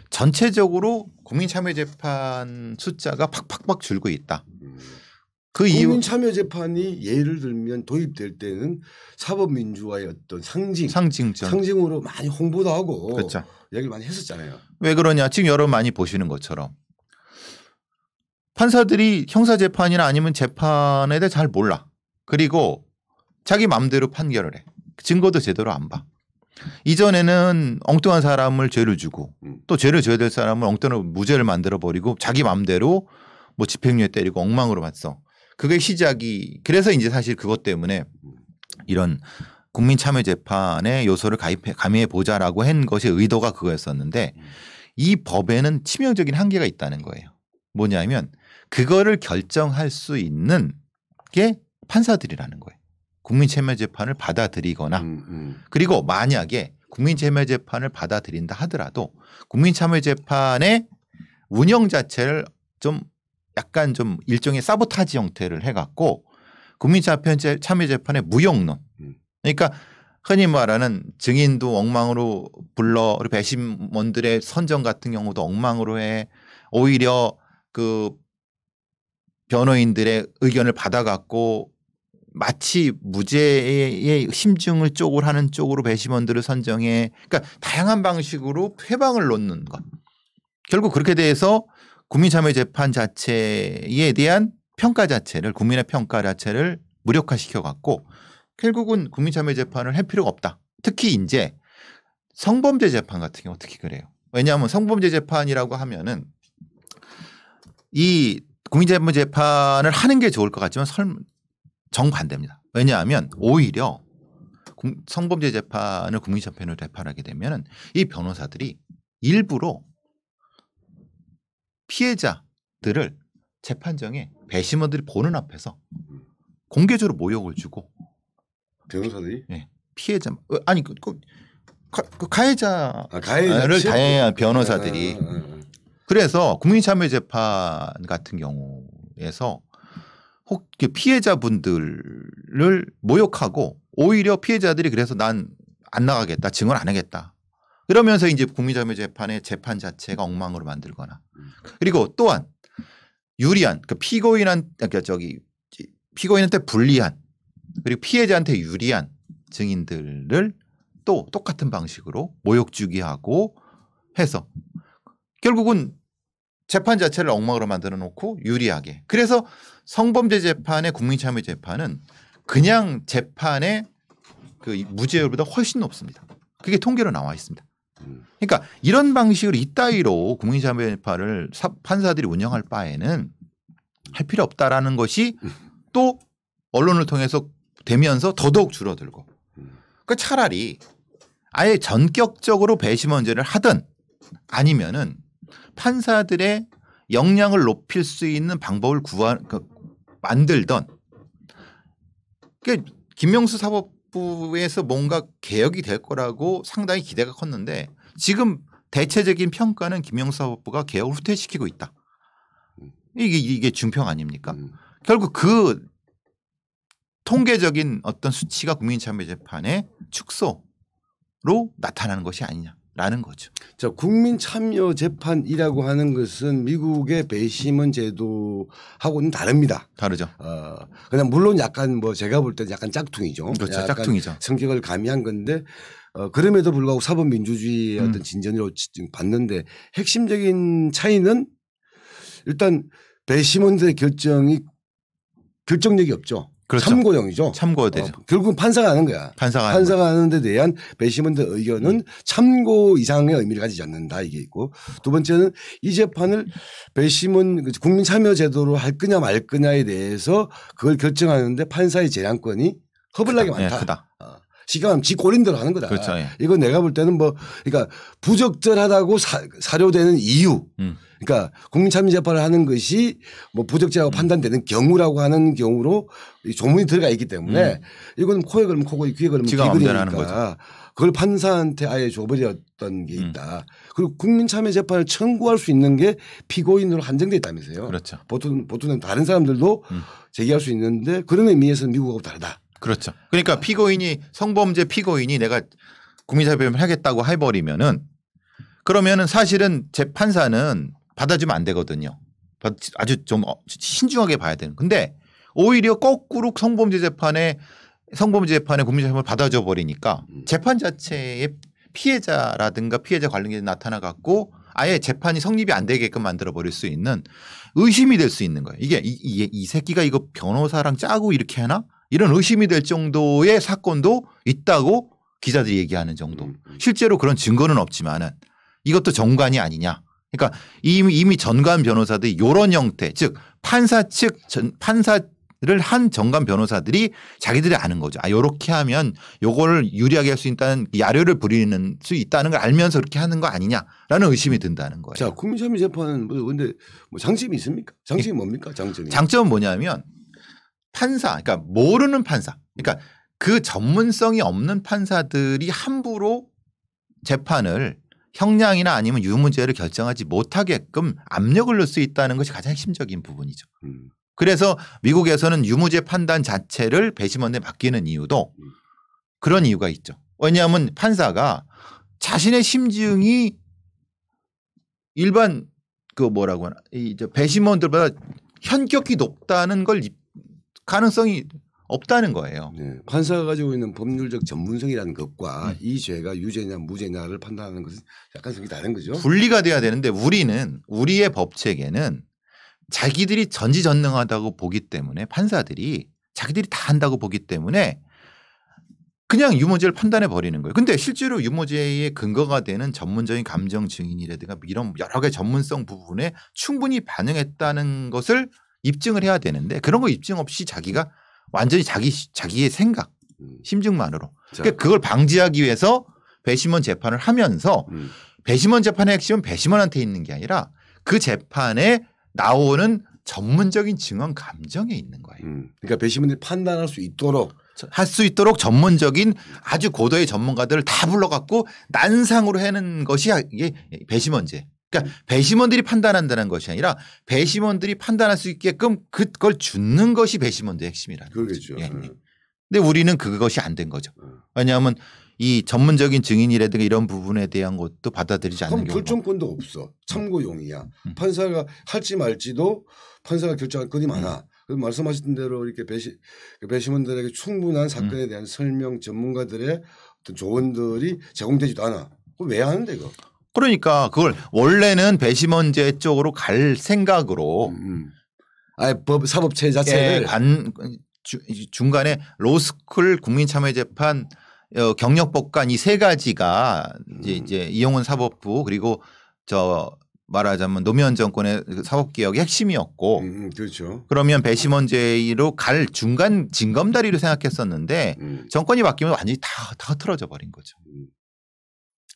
Speaker 2: 전체적으로 국민참여재판 숫자가 팍팍 줄고 있다. 그 이유
Speaker 1: 국민참여재판이 예를 들면 도입될 때는 사법민주화의 어떤 상징으로 많이 홍보도 하고
Speaker 2: 그렇죠.
Speaker 1: 얘기를 많이 했었잖아요.
Speaker 2: 왜 그러냐? 지금 여러분 많이 보시는 것처럼 판사들이 형사재판이나 아니면 재판에 대해 잘 몰라. 그리고 자기 마음대로 판결을 해. 증거도 제대로 안 봐. 이전에는 엉뚱한 사람을 죄를 주고 또 죄를 져야 될 사람을 엉뚱한 무죄를 만들어버리고 자기 마음대로 뭐 집행유예 때리고 엉망으로 봤어. 그게 시작이 그래서 이제 사실 그것 때문에 이런 국민참여재판의 요소를 가미해 보자라고 한 것이 의도가 그거였었는데 이 법에는 치명적인 한계가 있다는 거예요. 뭐냐면 그거를 결정할 수 있는 게 판사들이라는 거예요. 국민참여재판을 받아들이거나 그리고 만약에 국민참여재판을 받아들인다 하더라도 국민참여재판의 운영 자체를 좀 약간 좀 일종의 사보타지 형태를 해갖고 국민참여재판의 무용론 그러니까 흔히 말하는 증인도 엉망으로 불러 배심원들의 선정 같은 경우도 엉망으로 해 오히려 그 변호인들의 의견을 받아갖고 마치 무죄의 심증을 쪽을 하는 쪽으로 배심원들을 선정해 그러니까 다양한 방식으로 회방을 놓는 것. 결국 그렇게 돼서 국민참여재판 자체에 대한 평가 자체를 국민의 평가 자체를 무력화시켜 갖고 결국은 국민참여재판을 할 필요가 없다. 특히 이제 성범죄 재판 같은 경우 특히 그래요. 왜냐하면 성범죄 재판이라고 하면은 이 국민참여재판을 하는 게 좋을 것 같지만 정반대입니다. 왜냐하면 오히려 성범죄 재판을 국민참여로 재판하게 되면 이 변호사들이 일부러 피해자들을 재판정에 배심원들이 보는 앞에서 공개적으로 모욕을 주고
Speaker 1: 변호사들이
Speaker 2: 네. 피해자 아니 그 가해자를 다양한 변호사들이 그래서 국민참여재판 같은 경우에서 혹 피해자분들을 모욕하고 오히려 피해자들이 그래서 난 안 나가겠다 증언 안 하겠다 이러면서 이제 국민참여재판의 재판 자체가 엉망으로 만들거나 그리고 또한 유리한 그 피고인한테 불리한 그리고 피해자한테 유리한 증인들을 또 똑같은 방식으로 모욕 주기 하고 해서 결국은 재판 자체를 엉망으로 만들어 놓고 유리하게. 그래서 성범죄 재판의 국민참여 재판은 그냥 재판의 그 무죄율보다 훨씬 높습니다. 그게 통계로 나와 있습니다. 그러니까 이런 방식으로 이따위로 국민참여 재판을 판사들이 운영할 바에는 할 필요 없다라는 것이 또 언론을 통해서 되면서 더더욱 줄어들고. 그러니까 차라리 아예 전격적으로 배심원제를 하든 아니면은 판사들의 역량을 높일 수 있는 방법을 만들던 김명수 사법부에서 뭔가 개혁이 될 거라고 상당히 기대가 컸는데 지금 대체적인 평가는 김명수 사법부가 개혁을 후퇴시키고 있다. 이게 중평 아닙니까? 결국 그 통계적인 어떤 수치가 국민참여재판의 축소로 나타나는 것이 아니냐. 라는 거죠.
Speaker 1: 자, 국민 참여 재판이라고 하는 것은 미국의 배심원 제도하고는 다릅니다.
Speaker 2: 다르죠.
Speaker 1: 그냥 물론 약간 뭐 제가 볼 때 약간 짝퉁이죠.
Speaker 2: 그렇죠.
Speaker 1: 약간
Speaker 2: 짝퉁이죠.
Speaker 1: 성격을 가미한 건데 그럼에도 불구하고 사법민주주의의 어떤 진전으로 봤는데 핵심적인 차이는 일단 배심원들의 결정력이 없죠.
Speaker 2: 그렇죠.
Speaker 1: 참고용이죠.
Speaker 2: 참고가 되죠.
Speaker 1: 결국은 판사가 하는 거야. 판사가 하는 데 대한 배심원들 의견은 참고 이상의 의미를 가지지 않는다 이게 있고 두 번째는 이 재판을 배심원 국민 참여 제도로 할 거냐 말 거냐에 대해서 그걸 결정하는데 판사의 재량권이 허블나게 많다.
Speaker 2: 예, 크다.
Speaker 1: 시간 지 꼬린 대로 하는 거다.
Speaker 2: 그렇죠. 예.
Speaker 1: 이건 내가 볼 때는 뭐 그러니까 부적절하다고 사료되는 이유. 그러니까 국민참여재판을 하는 것이 뭐 부적절하고 판단되는 경우라고 하는 경우로 조문이 들어가 있기 때문에 이건 코에 걸면 코고 귀에 걸면 귀걸이니까 그걸 판사한테 아예 줘버렸던 게 있다. 그리고 국민참여재판을 청구할 수 있는 게 피고인으로 한정돼 있다면서요. 그렇죠. 보통은 다른 사람들도 제기할 수 있는데 그런 의미에서 미국하고 다르다.
Speaker 2: 그렇죠. 그러니까 피고인이 성범죄 피고인이 내가 국민참여재판을 하겠다고 해버리면은 그러면은 사실은 재판사는 받아주면 안 되거든요. 아주 좀 신중하게 봐야 되는. 근데 오히려 거꾸로 성범죄 재판에 국민참여를 받아줘 버리니까 재판 자체의 피해자라든가 피해자 관련이 나타나 갖고 아예 재판이 성립이 안 되게끔 만들어 버릴 수 있는 의심이 될 수 있는 거예요. 이게 이 새끼가 이거 변호사랑 짜고 이렇게 하나? 이런 의심이 될 정도의 사건도 있다고 기자들이 얘기하는 정도. 실제로 그런 증거는 없지만은 이것도 정관이 아니냐. 그러니까 이미 전관 변호사들이 이런 형태 즉 판사 측 판사를 한 전관 변호사들이 자기들이 아는 거죠. 이렇게 하면 요거를 유리하게 할 수 있다는 야료를 부리는 수 있다는 걸 알면서 그렇게 하는 거 아니냐라는 의심이 든다는 거예요.
Speaker 1: 자, 국민참여 재판은 근데 뭐 장점이 있습니까? 장점이 뭡니까?
Speaker 2: 장점은 뭐냐면 판사 그러니까 모르는 판사 그러니까 그 전문성이 없는 판사들이 함부로 재판을 형량이나 아니면 유무죄를 결정하지 못하게끔 압력을 넣을 수 있다는 것이 가장 핵심적인 부분이죠. 그래서 미국에서는 유무죄 판단 자체를 배심원에 맡기는 이유도 그런 이유가 있죠. 왜냐하면 판사가 자신의 심증이 일반 그 뭐라고 하나 배심원들보다 현격히 높다는 걸 가능성이 없다는 거예요.
Speaker 1: 네. 판사가 가지고 있는 법률적 전문성이라는 것과 이 죄가 유죄냐 무죄냐를 판단하는 것은 약간 성이 다른 거죠.
Speaker 2: 분리가 돼야 되는데 우리의 법체계는 자기들이 전지전능하다고 보기 때문에 판사들이 자기들이 다 한다고 보기 때문에 그냥 유무죄를 판단해 버리는 거예요. 근데 실제로 유무죄의 근거가 되는 전문적인 감정 증인이라든가 이런 여러 가지 전문성 부분에 충분히 반영했다는 것을 입증을 해야 되는데 그런 거 입증 없이 자기가 완전히 자기의 생각, 심증만으로. 그러니까 그걸 방지하기 위해서 배심원 재판을 하면서 배심원 재판의 핵심은 배심원한테 있는 게 아니라 그 재판에 나오는 전문적인 증언 감정에 있는 거예요.
Speaker 1: 그러니까 배심원들이 판단할 수 있도록
Speaker 2: 전문적인 아주 고도의 전문가들을 다 불러갖고 난상으로 해는 것이 이게 배심원제. 그러니까 배심원들이 판단한다는 것이 아니라 배심원들이 판단할 수 있게끔 그걸 주는 것이 배심원들의 핵심이라는
Speaker 1: 거죠.
Speaker 2: 예. 근데 우리는 그것이 안 된 거죠. 왜냐하면 이 전문적인 증인이라든가 이런 부분에 대한 것도 받아들이지 않는 경우가.
Speaker 1: 결정권도 없어. 참고용이야. 판사가 할지 말지도 판사가 결정할 건이 많아. 말씀하신 대로 이렇게 배심원들에게 충분한 사건에 대한 설명 전문가들의 어떤 조언들이 제공되지도 않아. 그럼 왜 하는데 이거?
Speaker 2: 그러니까 그걸 원래는 배심원제 쪽으로 갈 생각으로
Speaker 1: 사법체 자체를
Speaker 2: 중간에 로스쿨 국민참여재판 경력법관 이 세 가지가 이제 이용훈 사법부 그리고 말하자면 노무현 정권의 사법개혁의 핵심이었고
Speaker 1: 그렇죠.
Speaker 2: 그러면 배심원제로 갈 중간 징검다리로 생각했었는데 정권이 바뀌면 완전히 다 흐트러져 버린 거죠.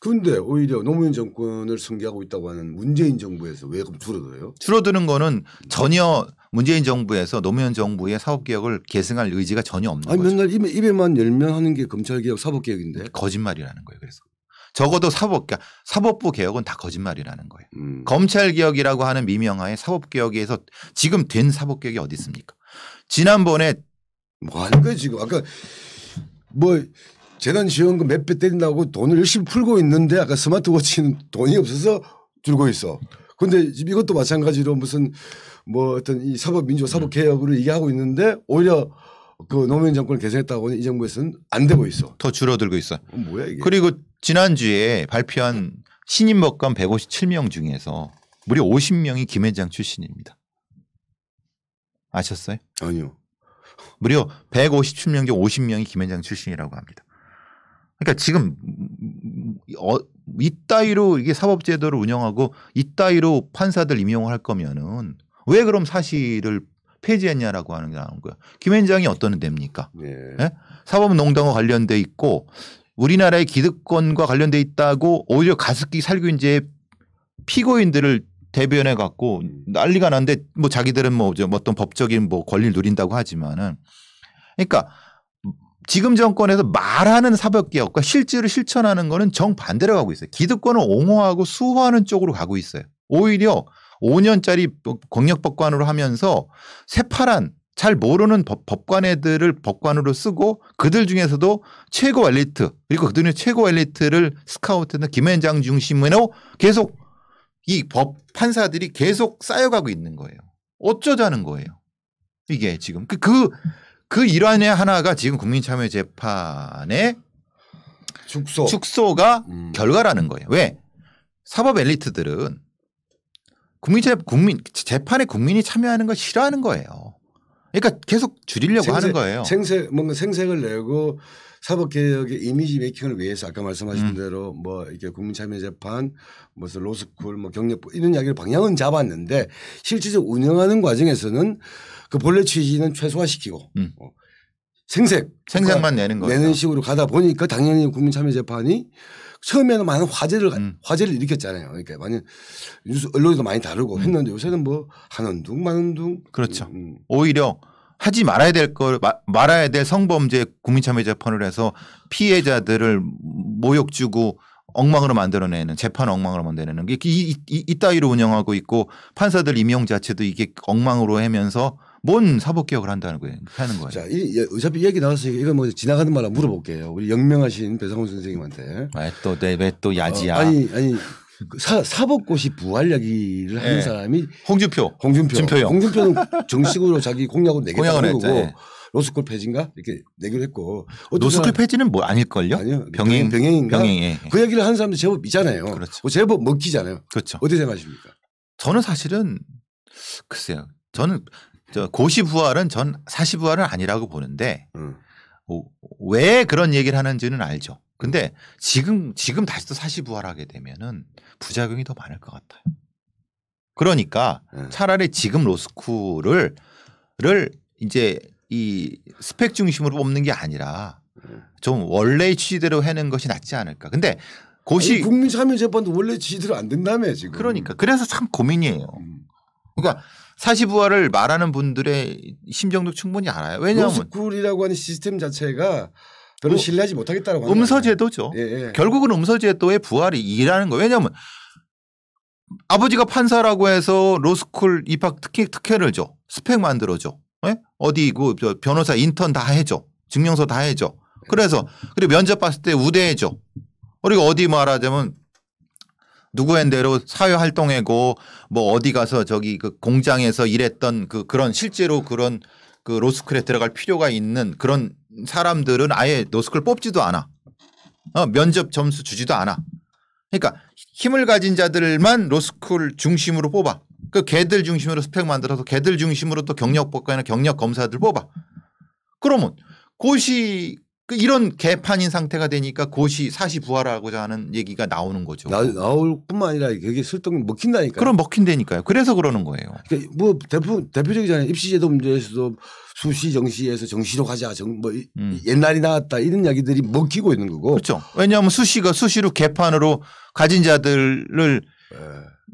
Speaker 1: 그런데 오히려 노무현 정권을 승계하고 있다고 하는 문재인 정부에서 왜 그럼 줄어들어요?
Speaker 2: 줄어드는 거는 전혀 문재인 정부에서 노무현 정부의 사법개혁을 계승할 의지가 전혀 없는 거죠.
Speaker 1: 맨날 입에만 열면 하는 게 검찰개혁 사법개혁인데.
Speaker 2: 거짓말이라는 거예요. 그래서. 적어도 사법부 개혁은 다 거짓말이라는 거예요. 검찰개혁이라고 하는 미명하에 사법개혁에서 지금 된 사법개혁이 어디 있습니까? 지난번에
Speaker 1: 뭐 하는 거예요 지금. 아까 뭐 재난지원금 몇 배 때린다고 돈을 열심히 풀고 있는데 아까 스마트워치는 돈이 없어서 줄고 있어. 그런데 지금 이것도 마찬가지로 무슨 뭐 어떤 이 사법민주화 사법개혁으로 얘기하고 있는데 오히려 그 노무현 정권을 개선했다고 이 정부에서는 안 되고 있어.
Speaker 2: 더 줄어들고 있어요.
Speaker 1: 뭐야 이게.
Speaker 2: 그리고 지난주에 발표한 신임 법관 157명 중에서 무려 50명이 김앤장 출신입니다. 아셨어요?
Speaker 1: 아니요.
Speaker 2: 무려 157명 중 50명이 김앤장 출신이라고 합니다. 그러니까 지금 이따위로 이게 사법제도를 운영하고 이따위로 판사들 임용을 할 거면은 왜 그럼 사실을 폐지했냐라고 하는 게 나오는 거예요. 김앤장이 어떤 데입니까?
Speaker 1: 네.
Speaker 2: 네? 사법농단과 관련돼 있고 우리나라의 기득권과 관련돼 있다고 오히려 가습기 살균제의 피고인들을 대변해 갖고 난리가 났는데 뭐 자기들은 뭐 어떤 법적인 뭐 권리를 누린다고 하지만은 그러니까 지금 정권에서 말하는 사법개혁과 실제로 실천하는 거는 정반대로 가고 있어요. 기득권을 옹호하고 수호하는 쪽으로 가고 있어요. 오히려 5년짜리 공력법관으로 하면서 새파란 잘 모르는 법관 애들을 법관으로 쓰고 그들 중에서도 최고 엘리트 그리고 그들의 최고 엘리트를 스카우트는 김앤장 중심으로 계속 이 법 판사들이 계속 쌓여가고 있는 거예요. 어쩌자는 거예요. 이게 지금 그 일환의 하나가 지금 국민참여재판의 축소가 결과라는 거예요. 왜? 사법 엘리트들은 재판에 국민이 참여하는 걸 싫어하는 거예요. 그러니까 계속 줄이려고 하는 거예요.
Speaker 1: 뭔가 생색을 내고 사법개혁의 이미지 메이킹을 위해서 아까 말씀하신 대로 뭐 이렇게 국민참여재판 무슨 로스쿨 뭐 경력부 이런 이야기를 방향은 잡았는데 실질적으로 운영하는 과정에서는 그 본래 취지는 최소화시키고 생색만 내는 거예요. 내는 식으로 가다 보니까 당연히 국민참여재판이 처음에는 많은 화제를 일으켰잖아요. 그러니까 많이 뉴스 언론에도 많이 다루고 했는데 요새는 뭐 한원둥 만원둥
Speaker 2: 그렇죠. 오히려 하지 말아야 될 말아야 될 성범죄 국민참여재판을 해서 피해자들을 모욕 주고 엉망으로 만들어내는 재판 엉망으로 만들어내는 게 이따위로 운영하고 있고 판사들 임용 자체도 이게 엉망으로 하면서 뭔 사법개혁을 한다는 거예요. 하는 거예요.
Speaker 1: 자, 어차피 얘기 나왔으니까 이거 뭐 지나가는 말로 물어볼게요. 우리 영명하신 배상훈 선생님한테.
Speaker 2: 왜 또 야지야.
Speaker 1: 아니 사법고시 부활 이야기를 하는 사람이
Speaker 2: 홍준표.
Speaker 1: 홍준표는 정식으로 자기 공약으로 내겠다는 거고
Speaker 2: 네.
Speaker 1: 로스쿨 폐지인가 이렇게 내기로 했고.
Speaker 2: 로스쿨 폐지는 뭐 아닐걸요?
Speaker 1: 아니요.
Speaker 2: 병행인가?
Speaker 1: 그 얘기를 하는 사람도 제법 있잖아요.
Speaker 2: 그렇죠.
Speaker 1: 제법 먹히잖아요.
Speaker 2: 그렇죠.
Speaker 1: 어떻게 생각하십니까?
Speaker 2: 저는 사실은 글쎄요. 저는 고시 부활은 전 사시 부활은 아니라고 보는데 왜 그런 얘기를 하는지는 알죠. 근데 지금 다시 또 사시 부활하게 되면은 부작용이 더 많을 것 같아요. 그러니까 차라리 지금 로스쿨을 이제 이 스펙 중심으로 뽑는 게 아니라 좀 원래의 취지대로 해는 것이 낫지 않을까. 근데
Speaker 1: 국민참여재판도 원래 취지대로 안 된다며 지금.
Speaker 2: 그러니까 그래서 참 고민이에요. 그러니까 사시 부활을 말하는 분들의 심정도 충분히 알아요. 왜냐하면
Speaker 1: 로스쿨이라고 하는 시스템 자체가 별로 신뢰하지 못하겠다라고 하는
Speaker 2: 음서제도죠.
Speaker 1: 예.
Speaker 2: 결국은 음서제도의 부활이 일하는 거예요. 왜냐하면 아버지가 판사라고 해서 로스쿨 입학 특혜를 줘. 스펙 만들어줘. 네? 어디 변호사 인턴 다 해줘. 증명서 다 해줘. 그리고 면접 봤을 때 우대해줘. 그리고 어디 말하자면 누구한 대로 사회활동하고 뭐 어디 가서 저기 그 공장에서 일했던 그런 실제로 그런 그 로스쿨에 들어갈 필요가 있는 그런 사람들은 아예 로스쿨 뽑지도 않아. 면접 점수 주지도 않아. 그러니까 힘을 가진 자들만 로스쿨 중심으로 뽑아. 그 걔들 중심으로 스펙 만들어서 걔들 중심으로 또 경력법관이나 경력검사들 뽑아. 그러면 고시 이런 개판인 상태가 되니까 고시 사시 부활하고자 하는 얘기가 나오는 거죠.
Speaker 1: 나올 뿐만 아니라 그게 설득 먹힌다니까요.
Speaker 2: 그럼 먹힌다니까요. 그래서 그러는 거예요.
Speaker 1: 그러니까 뭐 대표적이잖아요. 입시제도 문제에서도 수시 정시에서 정시로 가자. 옛날이 나왔다 이런 이야기들이 먹히고 있는 거고.
Speaker 2: 그렇죠. 왜냐하면 수시로 개판으로 가진 자들을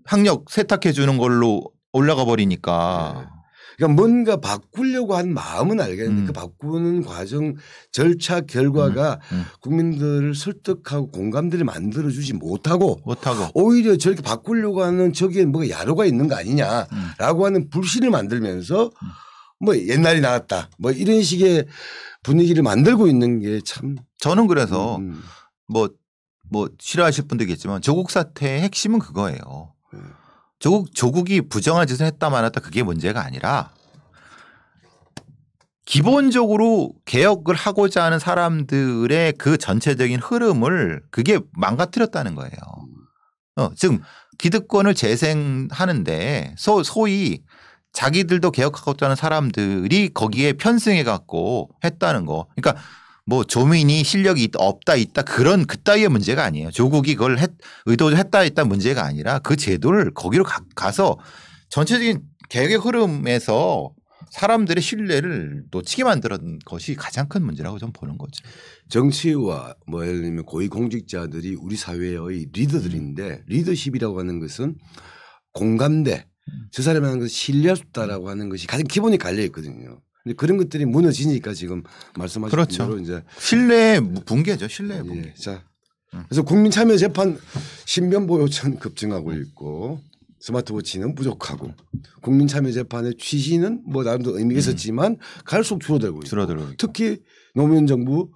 Speaker 2: 학력 세탁해 주는 걸로 올라가 버리니까.
Speaker 1: 그러니까 뭔가 바꾸려고 한 마음은 알겠는데 그 바꾸는 과정 절차 결과가 국민들을 설득하고 공감대를 만들어주지 못하고 오히려 저렇게 바꾸려고 하는 저기에 뭐가 야로가 있는 거 아니냐라고 하는 불신을 만들면서 뭐 옛날이 나았다. 뭐 이런 식의 분위기를 만들고 있는 게 참.
Speaker 2: 저는 그래서 뭐 싫어하실 분도 있겠지만 조국 사태의 핵심은 그거예요. 조국이 부정한 짓을 했다 말았다 그게 문제가 아니라 기본적으로 개혁을 하고자 하는 사람들의 그 전체적인 흐름을 그게 망가뜨렸다는 거예요. 지금 기득권을 재생하는데 소위 자기들도 개혁하고자 하는 사람들이 거기에 편승해 갖고 했다는 거. 그러니까 뭐 조민이 실력이 없다 있다 그런 그따위의 문제가 아니에요. 조국이 그걸 의도적으로 했다 있다 문제가 아니라 그 제도를 거기로 가서 전체적인 개혁의 흐름에서 사람들의 신뢰를 놓치게 만들었던 것이 가장 큰 문제라고 저는 보는 거죠.
Speaker 1: 정치와 뭐 예를 들면 고위공직자들이 우리 사회의 리더들인데 리더십이라고 하는 것은 공감대 저 사람이 하는 것을 신뢰할 수 없다라고 하는 것이 가장 기본이 갈려 있거든요. 근데 그런 것들이 무너지니까 지금 말씀하신
Speaker 2: 그렇죠.
Speaker 1: 대로 이제
Speaker 2: 신뢰의 붕괴죠. 신뢰의 붕괴.
Speaker 1: 예, 자, 그래서 국민참여재판 신변보호 요청 급증하고 있고 스마트워치는 부족하고 국민참여재판의 취지는 뭐 나름대로 의미가 있었지만 갈수록 줄어들고 있고 특히 노무현 정부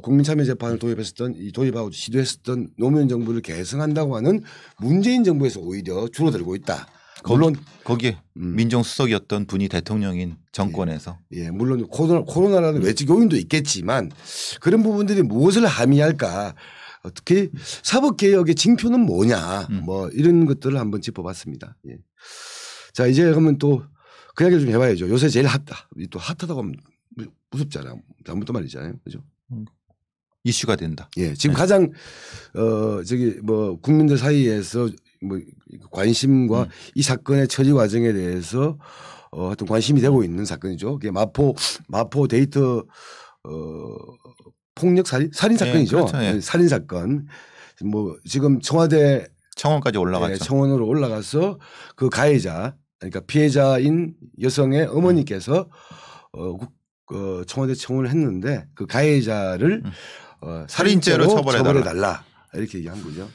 Speaker 1: 국민참여재판을 도입하고 시도했었던 노무현 정부를 개성한다고 하는 문재인 정부에서 오히려 줄어들고 있다. 물론
Speaker 2: 거기에 민정수석이었던 분이 대통령인 정권에서
Speaker 1: 예, 물론 코로나라는 외적 요인도 있겠지만 그런 부분들이 무엇을 함의할까 특히 사법개혁의 징표는 뭐냐 뭐 이런 것들을 한번 짚어봤습니다. 예. 자 이제 그러면 또 그 이야기를 좀 해봐야죠. 요새 제일 또 핫하다고 하면 무섭잖아요. 잘못된 말이잖아요. 그죠?
Speaker 2: 이슈가 된다.
Speaker 1: 예, 지금 가장 뭐 국민들 사이에서 뭐 관심과 이 사건의 처리 과정에 대해서 하여튼 관심이 되고 있는 사건이죠. 그게 마포 데이트 폭력 살인 사건이죠.
Speaker 2: 그렇죠. 예.
Speaker 1: 살인 사건. 뭐 지금 청원까지
Speaker 2: 올라갔죠.
Speaker 1: 예, 청원으로 올라가서 그 가해자 그러니까 피해자인 여성의 어머니께서 청와대 청원을 했는데 그 가해자를
Speaker 2: 살인죄로
Speaker 1: 처벌해달라 이렇게 얘기한 거죠.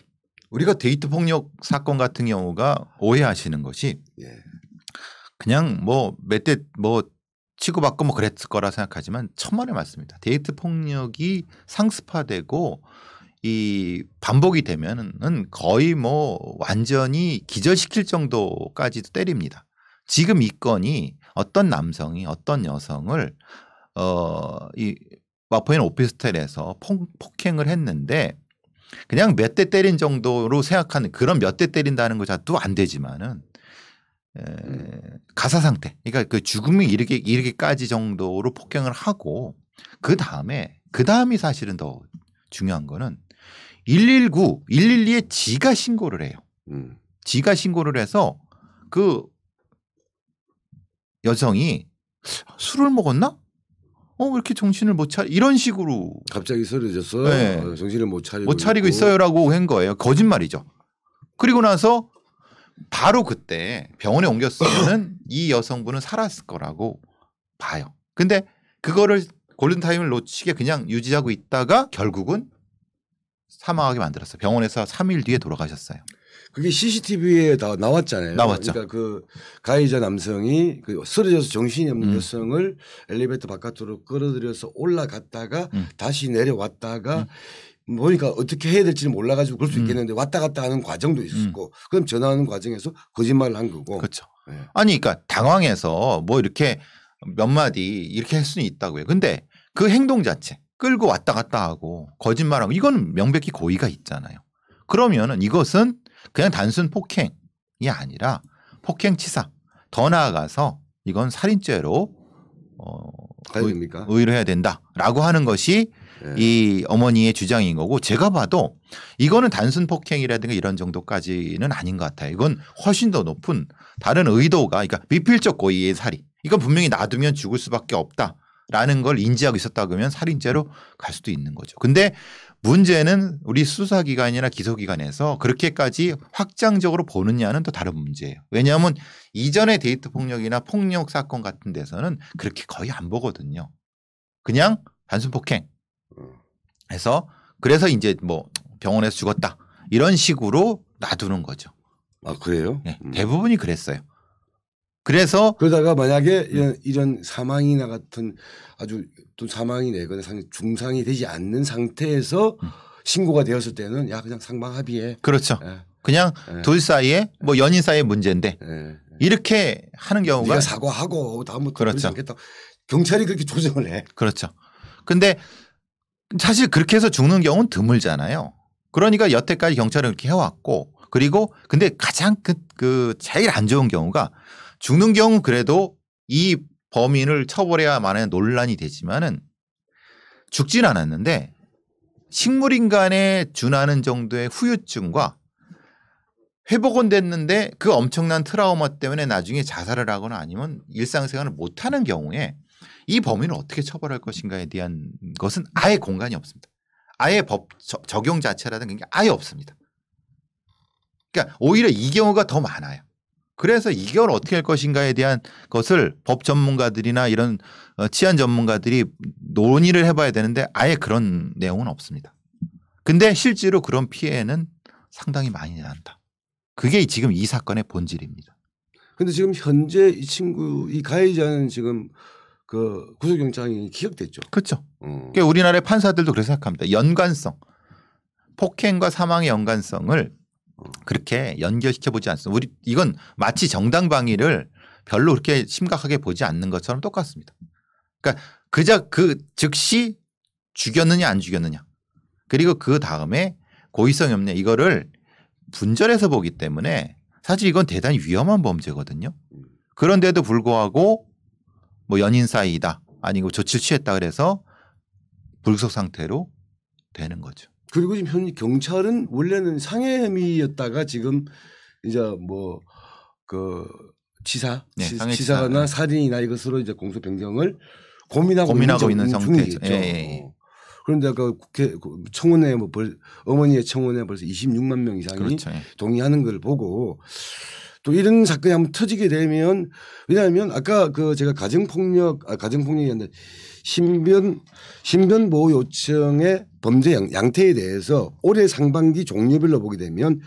Speaker 2: 우리가 데이트 폭력 사건 같은 경우가 오해하시는 것이 그냥 뭐 몇 대 뭐 치고받고 뭐 그랬을 거라 생각하지만 천만의 말씀입니다. 데이트 폭력이 상습화되고 이 반복이 되면은 거의 뭐 완전히 기절시킬 정도까지도 때립니다. 지금 이 건이 어떤 남성이 어떤 여성을 이 마포인 오피스텔에서 폭행을 했는데 그냥 몇 대 때린 정도로 생각하는 그런 몇 대 때린다는 것 자체도 안 되지만은 가사 상태 그러니까 그 죽음이 이르기까지 정도로 폭행을 하고 그 다음이 사실은 더 중요한 거는 119, 112에 지가 신고를 해요. 지가 신고를 해서 그 여성이 술을 먹었나? 왜 이렇게 정신을 못 차려? 이런 식으로
Speaker 1: 갑자기 쓰러져서
Speaker 2: 네.
Speaker 1: 정신을 못
Speaker 2: 차리고 있어요라고 한 거예요. 거짓말이죠. 그리고 나서 바로 그때 병원에 옮겼으면은 이 여성분은 살았을 거라고 봐요. 근데 그거를 골든타임을 놓치게 그냥 유지하고 있다가 결국은 사망하게 만들었어요. 병원에서 3일 뒤에 돌아가셨어요.
Speaker 1: 그게 CCTV에 다 나왔잖아요.
Speaker 2: 나왔죠.
Speaker 1: 그러니까 그 가해자 남성이 그 쓰러져서 정신이 없는 여성을 엘리베이터 바깥으로 끌어들여서 올라갔다가 다시 내려왔다가 보니까 어떻게 해야 될지는 몰라가지고 그럴 수 있겠는데 왔다 갔다 하는 과정도 있었고 그럼 전화하는 과정에서 거짓말을 한 거고.
Speaker 2: 그렇죠.
Speaker 1: 네.
Speaker 2: 아니 그러니까 당황해서 뭐 이렇게 몇 마디 이렇게 할 수는 있다고요. 근데 그 행동 자체 끌고 왔다 갔다 하고 거짓말하고 이건 명백히 고의가 있잖아요. 그러면은 이것은 그냥 단순 폭행이 아니라 폭행치사 더 나아가서 이건 살인죄로 의뢰해야 된다라고 하는 것이 이 어머니의 주장인 거고 제가 봐도 이거는 단순 폭행이라든가 이런 정도까지는 아닌 것 같아요. 이건 훨씬 더 높은 다른 의도가 그러니까 미필적 고의의 살인 이건 분명히 놔두면 죽을 수밖에 없다라는 걸 인지하고 있었다 그러면 살인죄로 갈 수도 있는 거죠. 근데 문제는 우리 수사기관이나 기소기관에서 그렇게까지 확장적으로 보느냐는 또 다른 문제예요. 왜냐하면 이전의 데이트 폭력이나 폭력 사건 같은 데서는 그렇게 거의 안 보거든요. 그냥 단순 폭행 해서 그래서 이제 뭐 병원에서 죽었다 이런 식으로 놔두는 거죠.
Speaker 1: 아 그래요?
Speaker 2: 네, 대부분이 그랬어요. 그래서
Speaker 1: 그러다가 만약에 이런 사망이나 같은 아주 또 사망이 내거나 중상이 되지 않는 상태에서 신고가 되었을 때는 야 그냥 상방 합의해.
Speaker 2: 그렇죠.
Speaker 1: 예.
Speaker 2: 그냥
Speaker 1: 예.
Speaker 2: 둘 사이에 뭐 연인 사이의 문제인데
Speaker 1: 예.
Speaker 2: 이렇게 하는 경우가
Speaker 1: 네가 사과하고 다음부터
Speaker 2: 그렇죠.
Speaker 1: 그러지 않겠다. 경찰이 그렇게 조정을 해.
Speaker 2: 그렇죠. 근데 사실 그렇게 해서 죽는 경우는 드물잖아요. 그러니까 여태까지 경찰은 그렇게 해왔고 그리고 근데 가장 그 제일 안 좋은 경우가 죽는 경우 그래도 이 범인을 처벌해야만 논란이 되지만은 죽진 않았는데 식물인간에 준하는 정도의 후유증과 회복은 됐는데 그 엄청난 트라우마 때문에 나중에 자살을 하거나 아니면 일상생활을 못하는 경우에 이 범인을 어떻게 처벌할 것인가에 대한 것은 아예 공간이 없습니다. 아예 법 적용 자체라든 게 아예 없습니다. 그러니까 오히려 이 경우가 더 많아요. 그래서 이 경우를 어떻게 할 것인가에 대한 것을 법 전문가들이나 이런 치안 전문가들이 논의를 해봐야 되는데 아예 그런 내용은 없습니다. 근데 실제로 그런 피해는 상당히 많이 난다. 그게 지금 이 사건의 본질입니다.
Speaker 1: 근데 지금 현재 이 친구 이 가해자는 지금 그 구속영장이 기각됐죠.
Speaker 2: 그렇죠. 그러니까 우리나라의 판사들도 그렇게 생각합니다. 연관성, 폭행과 사망의 연관성을 그렇게 연결시켜 보지 않습니다. 우리 이건 마치 정당방위를 별로 그렇게 심각하게 보지 않는 것처럼 똑같습니다. 그러니까 그 즉시 죽였느냐 안 죽였느냐 그리고 그 다음에 고의성이 없냐 이거를 분절해서 보기 때문에 사실 이건 대단히 위험한 범죄거든요. 그런데도 불구하고 뭐 연인 사이이다 아니고 조치를 취했다 그래서 불구속 상태로 되는 거죠.
Speaker 1: 그리고 지금 현 경찰은 원래는 상해 혐의였다가 지금 이제 뭐 그 치사나 살인이나 이것으로 이제 공소 변경을 고민하고 있는 상태죠. 그런데 아까 국회 청원회 어머니의 청원회 벌써 26만 명 이상이
Speaker 2: 그렇죠.
Speaker 1: 동의하는 걸 보고 또 이런 사건이 한번 터지게 되면 왜냐하면 아까 그 제가 가정폭력이 아니라 신변 보호 요청의 범죄 양태에 대해서 올해 상반기 종류별로 보게 되면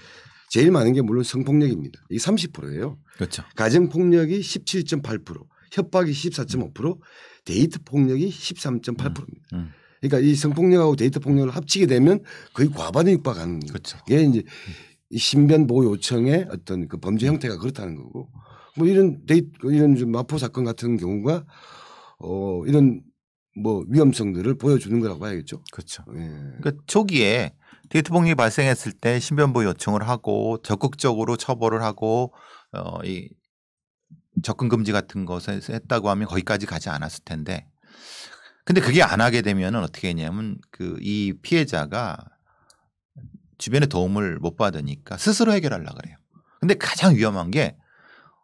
Speaker 1: 제일 많은 게 물론 성폭력입니다. 이게 30%예요.
Speaker 2: 그렇죠.
Speaker 1: 가정폭력이 17.8%, 협박이 14.5%, 데이트 폭력이 13.8%입니다. 그러니까 이 성폭력하고 데이트 폭력을 합치게 되면 거의 과반에 육박하는
Speaker 2: 그렇죠.
Speaker 1: 게 이제 이 신변 보호 요청의 어떤 그 범죄 형태가 그렇다는 거고 뭐 이런 이런 마포 사건 같은 경우가 이런 뭐 위험성들을 보여주는 거라고 봐야겠죠.
Speaker 2: 그렇죠.
Speaker 1: 예.
Speaker 2: 그러니까 초기에 데이트 폭력이 발생했을 때 신변보호 요청을 하고 적극적으로 처벌을 하고 이 접근 금지 같은 것을 했다고 하면 거기까지 가지 않았을 텐데 근데 그게 안 하게 되면은 어떻게 했냐면 그 이 피해자가 주변의 도움을 못 받으니까 스스로 해결하려고 그래요. 근데 가장 위험한 게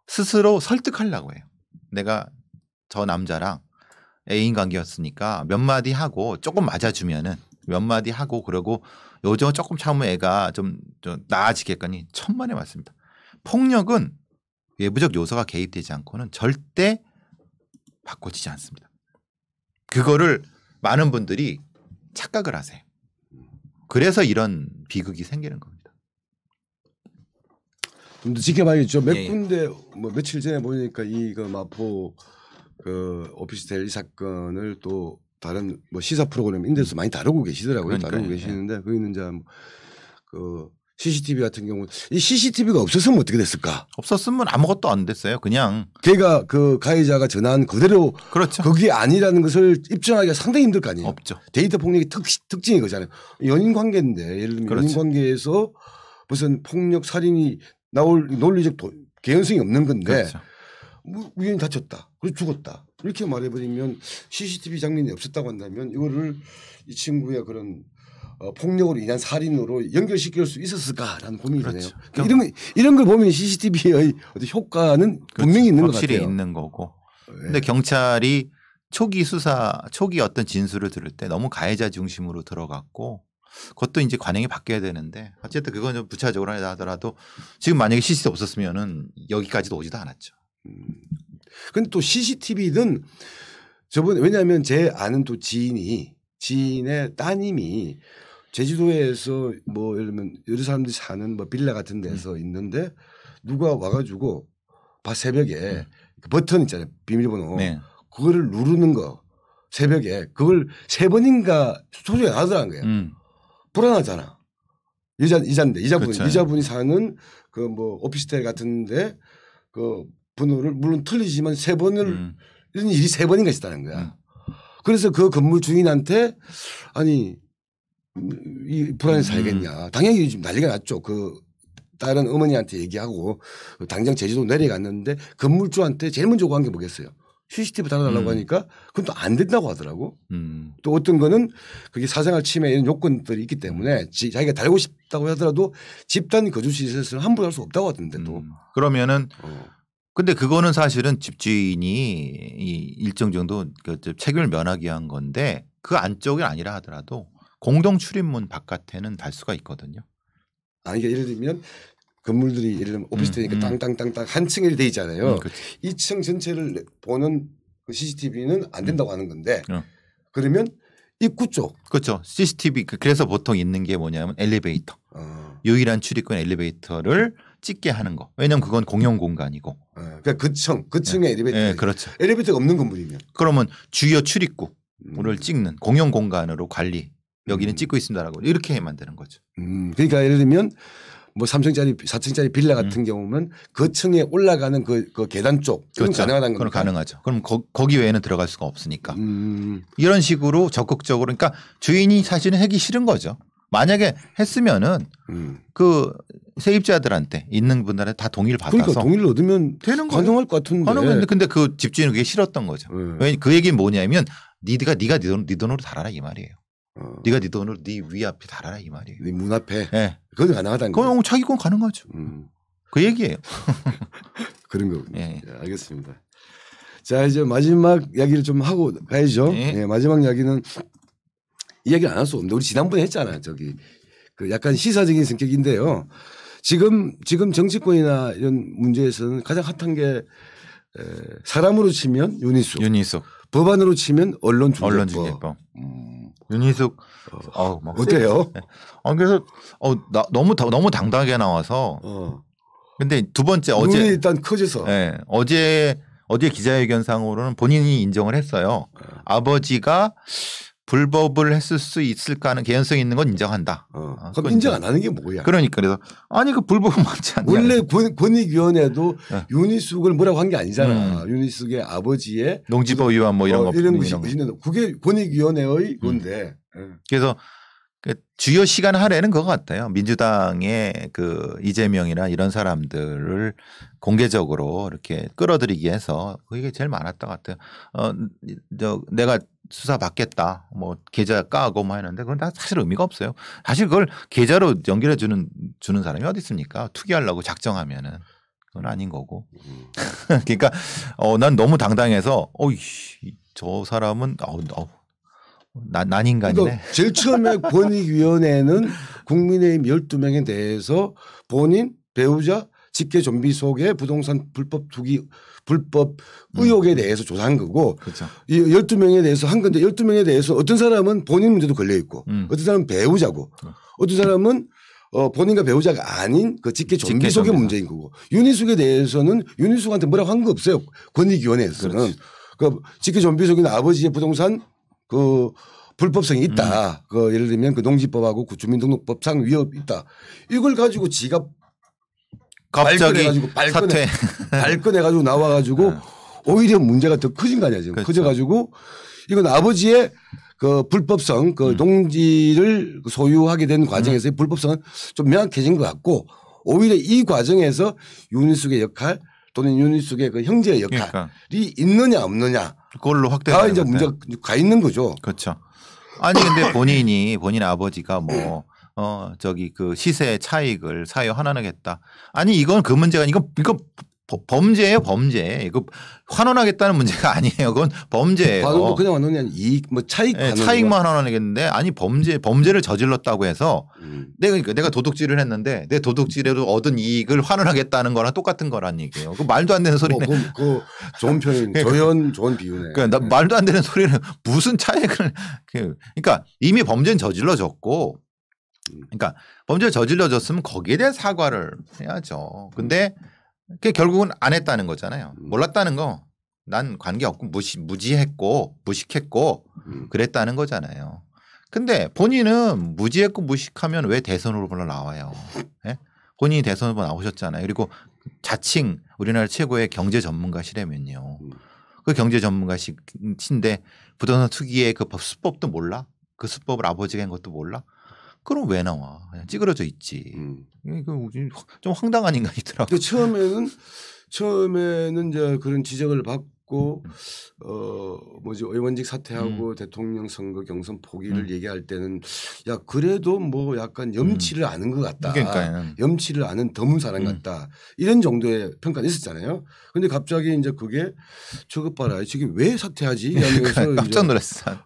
Speaker 2: 스스로 설득하려고 해요. 내가 저 남자랑 애인 관계였으니까 몇 마디 하고 조금 맞아주면은 몇 마디 하고 그러고 요즘 조금 참으면 애가 좀 나아지겠거니 천만에 맞습니다. 폭력은 외부적 요소가 개입되지 않고는 절대 바꿔지지 않습니다. 그거를 많은 분들이 착각을 하세요. 그래서 이런 비극이 생기는 겁니다.
Speaker 1: 좀 더 지켜봐야겠죠. 몇 군데 뭐 며칠 전에 보니까 그 마포 그 오피스텔 이 사건을 또 다른 뭐 시사 프로그램 인데서 많이 다루고 계시더라고요. 다루고 계시는데 거기는 이제 그 CCTV 같은 경우 이 CCTV가 없었으면 어떻게 됐을까?
Speaker 2: 없었으면 아무것도 안 됐어요. 그냥
Speaker 1: 걔가 그 가해자가 전한 그대로
Speaker 2: 그렇죠.
Speaker 1: 그게 아니라는 것을 입증하기가 상당히 힘들 거 아니에요.
Speaker 2: 없죠.
Speaker 1: 데이터 폭력의 특징이 그거잖아요. 연인 관계인데 예를 들면
Speaker 2: 그렇죠.
Speaker 1: 연인 관계에서 무슨 폭력 살인이 나올 논리적 개연성이 없는 건데
Speaker 2: 그렇죠.
Speaker 1: 뭐 우연히 다쳤다. 그래서 죽었다. 이렇게 말해버리면 CCTV 장면이 없었다고 한다면 이거를 이 친구의 그런 폭력으로 인한 살인으로 연결시킬 수 있었을까라는 고민이 되네요.
Speaker 2: 그렇죠.
Speaker 1: 그러니까 이런 걸 보면 CCTV의 어떤 효과는
Speaker 2: 그렇죠.
Speaker 1: 분명히 있는 것 같아요.
Speaker 2: 확실히 있는 거고. 그런데 경찰이 초기 어떤 진술을 들을 때 너무 가해자 중심으로 들어갔고 그것도 이제 관행이 바뀌어야 되는데 어쨌든 그건 좀 부차적으로 하더라도 지금 만약에 CCTV 없었으면은 여기까지도 오지도 않았죠.
Speaker 1: 근데 또 CCTV는 저번에 왜냐하면 제 아는 또 지인의 따님이 제주도에서 뭐 예를 들면 여러 사람들이 사는 뭐 빌라 같은 데서 있는데 누가 와가지고 새벽에 그 버튼 있잖아요. 비밀번호.
Speaker 2: 네.
Speaker 1: 그거를 누르는 거 새벽에 그걸 3번인가 소중히 안 하더라는 거예요. 불안하잖아. 이자인데
Speaker 2: 그렇죠.
Speaker 1: 이자분이 사는 그 뭐 오피스텔 같은데 그 번호를 물론 틀리지만 3번을 이런 일이 3번인가 있다는 거야. 그래서 그 건물 주인한테 아니 이 불안해서 살겠냐. 당연히 지금 난리가 났죠. 그 다른 어머니한테 얘기하고 당장 제주도 내려갔는데 건물주한테 제일 먼저 구한 게 뭐겠어요. CCTV 달아달라고 하니까 그건 또 안 된다고 하더라고. 또 어떤 거는 그게 사생활 침해 이런 요건들이 있기 때문에 자기가 달고 싶다고 하더라도 집단 거주시설에서는 함부로 할 수 없다고 하던데 또.
Speaker 2: 그러면은 근데 그거는 사실은 집주인이 일정 정도 그 책임을 면하기 위한 건데 그 안쪽이 아니라 하더라도 공동 출입문 바깥에는 달 수가 있거든요.
Speaker 1: 아니 이게 예를 들면 건물들이 예를 들면 오피스텔이니까 땅땅땅땅 한 층에 돼 있잖아요. 2층 전체를 보는 그 CCTV는 안 된다고 하는 건데 그러면 입구 쪽.
Speaker 2: 그렇죠. CCTV 그래서 보통 있는 게 뭐냐면 엘리베이터. 유일한 출입구는 엘리베이터를 찍게 하는 거. 왜냐하면 그건 공용 공간이고.
Speaker 1: 그러니까 그 층에 엘리베이터.
Speaker 2: 네, 그렇죠.
Speaker 1: 엘리베이터가 없는 건물이면.
Speaker 2: 그러면 주요 출입구를 찍는 공용 공간으로 관리. 여기는 찍고 있습니다라고 이렇게 만드는 거죠.
Speaker 1: 그러니까 예를 들면 뭐 3층짜리 4층짜리 빌라 같은 경우는 그 층에 올라가는 그 계단 쪽 그건
Speaker 2: 그렇죠.
Speaker 1: 가능하다는
Speaker 2: 그건
Speaker 1: 겁니까?
Speaker 2: 가능하죠. 그럼 거기 외에는 들어갈 수가 없으니까 이런 식으로 적극적으로 그러니까 주인이 사실은 하기 싫은 거죠. 만약에 했으면은 그 세입자들한테 있는 분들한테 다 동의를 받아서
Speaker 1: 그러니까 동의를 얻으면
Speaker 2: 되는 거예요.
Speaker 1: 가능할 것 같은데.
Speaker 2: 가능한데 근데 그 집주인은 그게 싫었던 거죠. 왜 그 얘기는 뭐냐면 네가 네 돈으로 달아라 이 말이에요. 네가 네 돈으로 네 위 앞에 달아라 이 말이에요.
Speaker 1: 네 문 앞에.
Speaker 2: 네.
Speaker 1: 그건 가능하다는 거예요.
Speaker 2: 그건 자기 건 가능하죠. 그 얘기예요.
Speaker 1: 그런 거군요.
Speaker 2: 네.
Speaker 1: 네, 알겠습니다. 자 이제 마지막 이야기를 좀 하고 가야죠.
Speaker 2: 네.
Speaker 1: 네, 마지막 이야기는 이야기를 안 할 수 없는데 우리 지난번에 했잖아요. 저기 그 약간 시사적인 성격인데요. 지금 정치권이나 이런 문제에서는 가장 핫한 게 사람으로 치면 윤희숙. 법안으로 치면 언론중재법.
Speaker 2: 윤희숙
Speaker 1: 어때요?
Speaker 2: 그래서 너무 당당하게 나와서. 근데 두 번째
Speaker 1: 눈이
Speaker 2: 어제
Speaker 1: 일단 커져서.
Speaker 2: 네, 어제 기자회견상으로는 본인이 인정을 했어요. 아버지가 불법을 했을 수 있을까 하는 개연성이 있는 건 인정한다.
Speaker 1: 그럼 인정 안 하는 게 뭐야?
Speaker 2: 그러니까 그래서 아니 그 불법은 맞지 않냐.
Speaker 1: 원래 권익위원회도 윤희숙을 뭐라고 한 게 아니잖아. 윤희숙의 아버지의
Speaker 2: 농지법 위반 뭐 이런 거.
Speaker 1: 이런 것이 그게 권익위원회의 건데.
Speaker 2: 그래서 그 주요 시간 할애는 그거 같아요. 민주당의 그 이재명이나 이런 사람들을 공개적으로 이렇게 끌어들이기 위해서 그게 제일 많았던 것 같아요. 내가 수사 받겠다. 뭐 계좌 까고 뭐 했는데 그건 다 사실 의미가 없어요. 사실 그걸 계좌로 연결해 주는 사람이 어디 있습니까? 투기하려고 작정하면은 그건 아닌 거고. 그러니까 난 너무 당당해서 저 사람은 난 인간이네.
Speaker 1: 그러니까 제일 처음에 권익위원회는 국민의힘 12명에 대해서 본인, 배우자, 직계 좀비 속의 부동산 불법 투기 불법 의혹에 대해서 조사한 거고
Speaker 2: 그렇죠.
Speaker 1: 이 12명에 대해서 한 건데 12명에 대해서 어떤 사람은 본인 문제도 걸려 있고 어떤 사람은 배우자고 어떤 사람은 본인과 배우자가 아닌 그 직계 좀비 속의 문제인 거고 윤희숙에 대해서는 윤희숙한테 뭐라고 한 거 없어요. 권익위원회에서는. 그 직계 좀비 속인 아버지의 부동산 그 불법성이 있다. 그 예를 들면 그 농지법하고 그 주민등록법상 위협 있다. 이걸 가지고 지가
Speaker 2: 갑자기
Speaker 1: 발끈해가지고 나와가지고 오히려 문제가 더 커진 거 아니야 지금.
Speaker 2: 그렇죠.
Speaker 1: 커져가지고 이건 아버지의 그 불법성 그 농지를 소유하게 된 과정에서의 불법성은 좀 명확해진 것 같고 오히려 이 과정에서 윤희숙의 역할 또는 윤희숙의 그 형제의 역할이 있느냐 없느냐.
Speaker 2: 그걸로 확대가
Speaker 1: 다 이제 문제가 가 있는 거죠.
Speaker 2: 그렇죠. 아니 근데 본인 아버지가 뭐 저기 그 시세 차익을 사유 환원하겠다. 아니 이건 그 문제가 이거 범죄예요, 범죄. 이거 환원하겠다는 문제가 아니에요. 그건 범죄예요.
Speaker 1: 환원도 그냥 환원이 아니라 이익 뭐 차익
Speaker 2: 네, 차익만 환원하겠는데 아니 범죄를 저질렀다고 해서 내가 도둑질을 했는데 내 도둑질에도 얻은 이익을 환원하겠다는 거랑 똑같은 거란 얘기예요. 그 말도 안 되는 소리는.
Speaker 1: 그 좋은 표현, 조연 좋은 비유네.
Speaker 2: 그러니까 말도 안 되는 소리는 무슨 차익을 그러니까 이미 범죄는 저질러졌고 그러니까 범죄를 저질러졌으면 거기에 대한 사과를 해야죠. 근데 그게 결국은 안 했다는 거잖아요. 몰랐다는 거. 난 관계없고 무지했고 무식했고 그랬다는 거잖아요. 근데 본인은 무지했고 무식하면 왜 대선 후보로 나와요? 예? 본인이 대선 후보 나오셨잖아요. 그리고 자칭 우리나라 최고의 경제 전문가시라면요. 그 경제 전문가신데 부동산 투기의 그 수법도 몰라? 그 수법을 아버지가 한 것도 몰라? 그럼 왜 나와? 그냥 찌그러져 있지. 이거 좀 황당한 인간이더라고요.
Speaker 1: 처음에는 이제 그런 지적을 받고 의원직 사퇴하고 대통령 선거 경선 포기를 얘기할 때는 야 그래도 뭐 약간 염치를 아는 것 같다.
Speaker 2: 그러니까요.
Speaker 1: 염치를 아는 드문 사람 같다. 이런 정도의 평가는 있었잖아요. 그런데 갑자기 이제 그게 저것 봐라. 지금 왜 사퇴하지? 하면서
Speaker 2: 깜짝 놀랐어.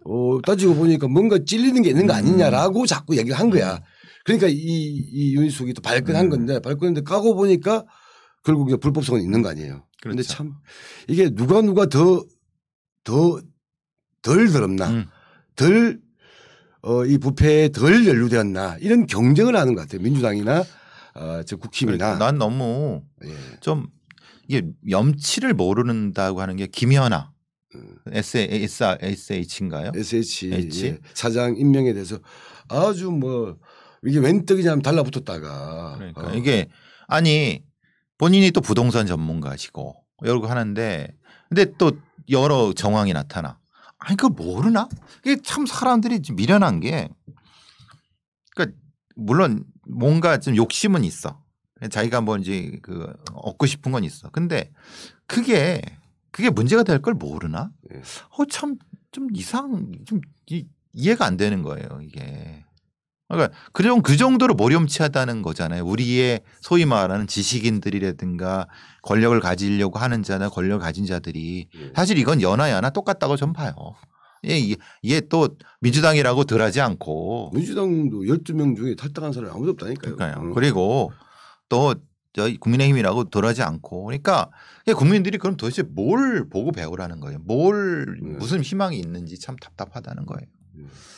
Speaker 1: 따지고 보니까 뭔가 찔리는 게 있는 거 아니냐라고 자꾸 얘기를 한 거야. 그러니까 이 윤희숙이 또 발끈한 건데 발끈했는데 까고 보니까 결국 이제 불법성은 있는 거 아니에요. 그런데
Speaker 2: 그렇죠.
Speaker 1: 참 이게 누가 덜 더럽나 이 부패에 덜 연루되었나 이런 경쟁을 하는 것 같아요. 민주당이나 저 국힘이나.
Speaker 2: 난 너무 좀 이게 염치를 모른다고 하는 게 김연아 SH인가요?
Speaker 1: SH 예. 사장 임명에 대해서 아주 뭐 이게 웬 떡이냐면 달라붙었다가
Speaker 2: 그러니까 이게 아니 본인이 또 부동산 전문가시고 여러 거 하는데 근데 또 여러 정황이 나타나. 아니 그걸 모르나? 이게 참 사람들이 좀 미련한 게 그러니까 물론 뭔가 좀 욕심은 있어. 자기가 뭐 이제 그 얻고 싶은 건 있어. 근데 그게 문제가 될 걸 모르나? 참 좀 좀 이해가 안 되는 거예요, 이게. 그러니까 그 정도로 모렴치하다는 거잖아요. 우리의 소위 말하는 지식인들이라든가 권력을 가지려고 하는 자나 권력을 가진 자들이 사실 이건 여나 똑같다고 좀 봐요. 이게 또 민주당이라고 덜하지 않고
Speaker 1: 민주당도 12명 중에 탈당한 사람이 아무도 없다니까요.
Speaker 2: 그러니까요. 그리고 또 국민의힘이라고 덜하지 않고 그러니까 국민들이 그럼 도대체 뭘 보고 배우라는 거예요. 무슨 희망이 있는지 참 답답하다는 거예요.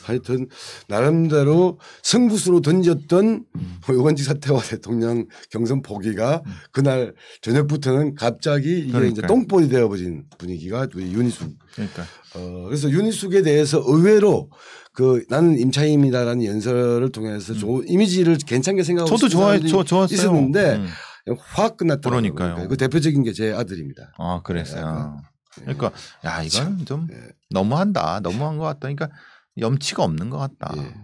Speaker 1: 하여튼 나름대로 승부수로 던졌던 의원직 사퇴와 대통령 경선 포기가 그날 저녁부터는 갑자기 이게
Speaker 2: 그러니까요.
Speaker 1: 이제 똥볼이 되어버린 분위기가 우리 윤희숙.
Speaker 2: 그러니까.
Speaker 1: 그래서 윤희숙에 대해서 의외로 나는 임차인이다라는 연설을 통해서 이미지를 괜찮게 생각하고
Speaker 2: 저도 좋았어요.
Speaker 1: 있었는데 확 끝났더라고요.
Speaker 2: 그러니까요.
Speaker 1: 그 대표적인 게 제 아들입니다.
Speaker 2: 아 그랬어요. 그러니까 야 이건 좀 너무한다. 너무한 것 같다. 그러니까 염치가 없는 것 같다.
Speaker 1: 예.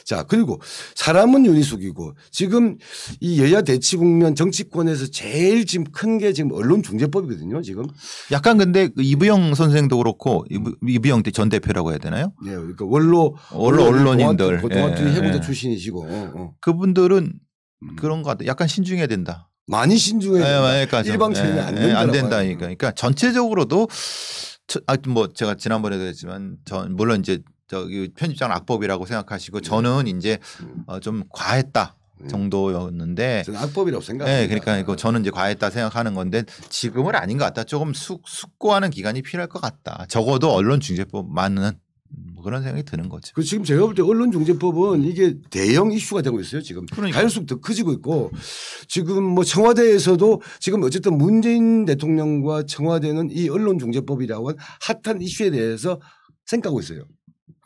Speaker 1: 자 그리고 사람은 윤희숙이고 지금 이 여야 대치 국면 정치권에서 제일 지금 큰 게 지금 언론중재법이거든요. 지금.
Speaker 2: 약간 근데 이부영 선생도 그렇고 이부영 전 대표라고 해야 되나요?
Speaker 1: 네, 그러니까 원로
Speaker 2: 언론인들
Speaker 1: 동아투리 해고자 출신이시고
Speaker 2: 그분들은 그런 것 같아. 약간 신중해야 된다.
Speaker 1: 많이 신중해야 된다.
Speaker 2: 그러니까
Speaker 1: 일방적이면
Speaker 2: 안 된다니까. 그러니까 전체적으로도 뭐 제가 지난번에도 했지만 물론 이제 저기 편집장 악법이라고 생각하시고 저는 이제 좀 과했다 정도였는데
Speaker 1: 저는 악법이라고 생각합니다.
Speaker 2: 네, 그러니까 이거 저는 이제 과했다 생각하는 건데 지금은 아닌 것 같다. 조금 숙고하는 기간이 필요할 것 같다. 적어도 언론중재법만은 뭐 그런 생각이 드는 거죠.
Speaker 1: 그 지금 제가 볼 때 언론중재법은 이게 대형 이슈가 되고 있어요. 지금
Speaker 2: 그러니까.
Speaker 1: 갈수록 더 커지고 있고 지금 뭐 청와대에서도 지금 어쨌든 문재인 대통령과 청와대는 이 언론중재법이라고 하는 핫한 이슈에 대해서 생각하고 있어요.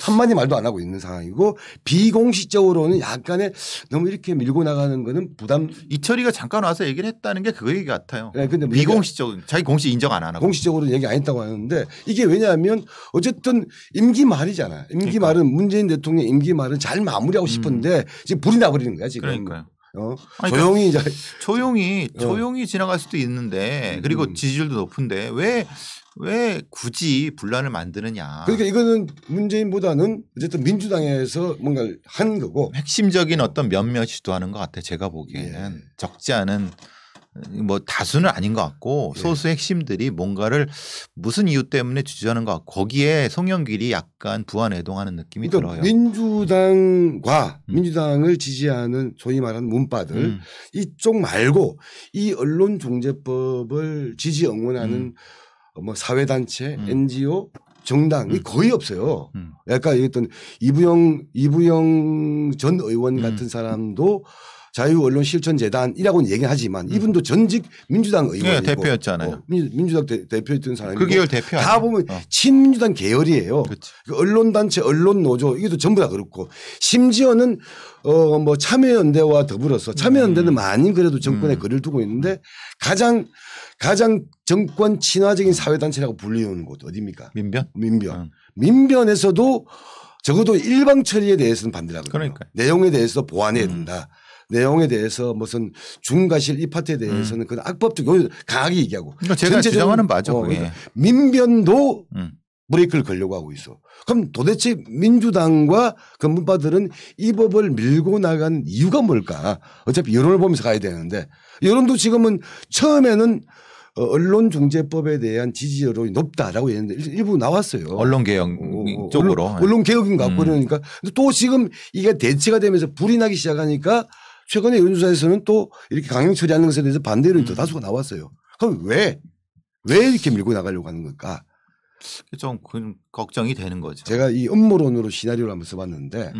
Speaker 1: 한마디 말도 안 하고 있는 상황이고 비공식적으로는 약간의 너무 이렇게 밀고 나가는 거는 부담.
Speaker 2: 이철이가 잠깐 와서 얘기를 했다는 게 그거 얘기 같아요.
Speaker 1: 네, 근데
Speaker 2: 비공식적으로 자기 공식 인정 안 하고
Speaker 1: 공식적으로는 얘기 안 했다고 하는데 이게 왜냐하면 어쨌든 임기 말이잖아요. 임기
Speaker 2: 그러니까.
Speaker 1: 말은 문재인 대통령 임기 말은 잘 마무리하고 싶은데 지금 불이 나버리는 거야 지금.
Speaker 2: 그러니까요.
Speaker 1: 조용히 이제
Speaker 2: 조용히 지나갈 수도 있는데 그리고 지지율도 높은데 왜 굳이 분란을 만드느냐.
Speaker 1: 그러니까 이거는 문재인보다는 어쨌든 민주당에서 뭔가를 한 거고
Speaker 2: 핵심적인 어떤 몇몇 시도하는 것 같아요. 제가 보기에는 적지 않은 뭐 다수는 아닌 것 같고 소수 핵심들이 뭔가를 무슨 이유 때문에 주저하는 것 같고 거기에 송영길이 약간 부안해동하는 느낌이
Speaker 1: 그러니까
Speaker 2: 들어요.
Speaker 1: 민주당을 지지하는 소위 말하는 문파들 이쪽 말고 이 언론중재법을 지지 응원하는 뭐 사회단체, NGO, 정당이 거의 없어요. 약간 어떤 이부영 전 의원 같은 사람도 자유언론실천재단이라고는 얘기하지만 이분도 전직 민주당 의원이고
Speaker 2: 대표였잖아요.
Speaker 1: 민주당 대표였던 사람이고
Speaker 2: 그 계열 대표
Speaker 1: 다 보면 친민주당 계열이에요. 그 언론단체, 언론노조 이것도 전부 다 그렇고 심지어는 뭐 참여연대와 더불어서 참여연대는 많이 그래도 정권에 거리를 두고 있는데 가장 정권 친화적인 사회단체라고 불리는 곳 어디입니까?
Speaker 2: 민변.
Speaker 1: 민변에서도 적어도 일방 처리에 대해서는 반대를 하거든요.
Speaker 2: 그러니까요.
Speaker 1: 내용에 대해서 보완해야 된다. 내용에 대해서 무슨 중과실 이 파트에 대해서는 그건 악법적 요인 강하게 얘기하고.
Speaker 2: 그러니까 제가 주장하는 바죠.
Speaker 1: 민변도 브레이크를 걸려고 하고 있어. 그럼 도대체 민주당과 근무파들은 이 법을 밀고 나간 이유가 뭘까? 어차피 여론을 보면서 가야 되는데 여론도 지금은 처음에는 언론중재법에 대한 지지 여론이 높다라고 했는데 일부 나왔어요.
Speaker 2: 언론개혁 쪽으로.
Speaker 1: 언론개혁인 것 같고 그러니까 또 지금 이게 대체가 되면서 불이 나기 시작하니까 최근에 여론조사에서는 또 이렇게 강행 처리하는 것에 대해서 반대 여론이 더 다수가 나왔어요. 그럼 왜 이렇게 밀고 나가려고 하는 걸까?
Speaker 2: 좀 걱정이 되는 거죠.
Speaker 1: 제가 이 음모론으로 시나리오를 한번 써봤는데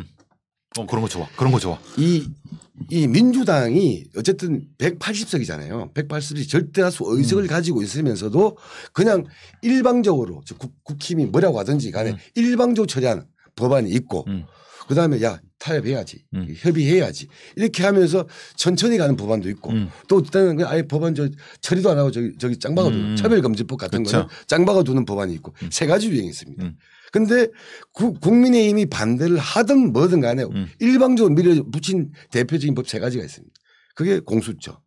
Speaker 2: 그런 거 좋아. 그런 거 좋아.
Speaker 1: 이 민주당이 어쨌든 180석이잖아요. 180석이 절대다수 의석을 가지고 있으면서도 그냥 일방적으로 국힘이 뭐라고 하든지 간에 일방적으로 처리하는 법안이 있고 그다음에 야 타협해야지 협의해야지 이렇게 하면서 천천히 가는 법안도 있고 또 어떤 건 아예 법안 처리도 안 하고 저기 짱박아두는 차별금지법 같은 거는 짱박아두는 법안이 있고 세 가지 유행이 있습니다. 근데 국민의힘이 반대를 하든 뭐든 간에 일방적으로 밀어붙인 대표적인 법 세 가지가 있습니다. 그게 공수처.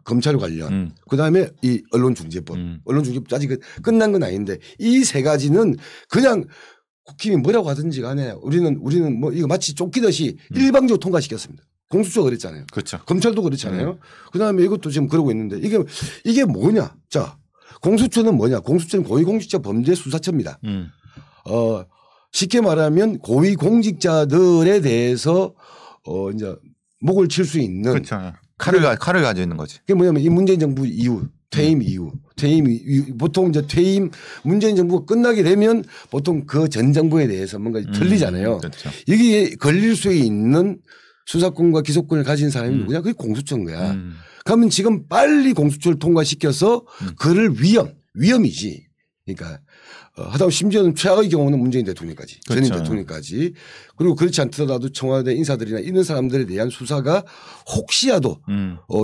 Speaker 1: 검찰 관련. 그다음에 이 언론중재법. 언론중재법 아직 끝난 건 아닌데 이 세 가지는 그냥 국힘이 뭐라고 하든지 간에 우리는 뭐 이거 마치 쫓기듯이 일방적으로 통과시켰습니다. 공수처 그랬잖아요.
Speaker 2: 그렇죠.
Speaker 1: 검찰도 그렇잖아요. 그다음에 이것도 지금 그러고 있는데 이게 뭐냐. 자, 공수처는 뭐냐. 공수처는 고위공직자 범죄수사처입니다. 쉽게 말하면 고위공직자들에 대해서 이제 목을 칠 수 있는
Speaker 2: 그렇죠. 칼을 가지고 있는 거지.
Speaker 1: 그게 뭐냐면 이 문재인 정부 이후 퇴임 이후 보통 이제 퇴임 문재인 정부가 끝나게 되면 보통 그 전 정부에 대해서 뭔가 틀리잖아요.
Speaker 2: 그렇죠.
Speaker 1: 여기에 걸릴 수 있는 수사권과 기소권을 가진 사람이 누구냐? 그게 공수처인 거야. 그러면 지금 빨리 공수처를 통과시켜서 그를 위험이지. 그러니까 하다못해 심지어는 최악의 경우는 문재인 대통령까지 전임 대통령까지 그리고 그렇지 않더라도 청와대 인사들이나 이런 사람들에 대한 수사가 혹시라도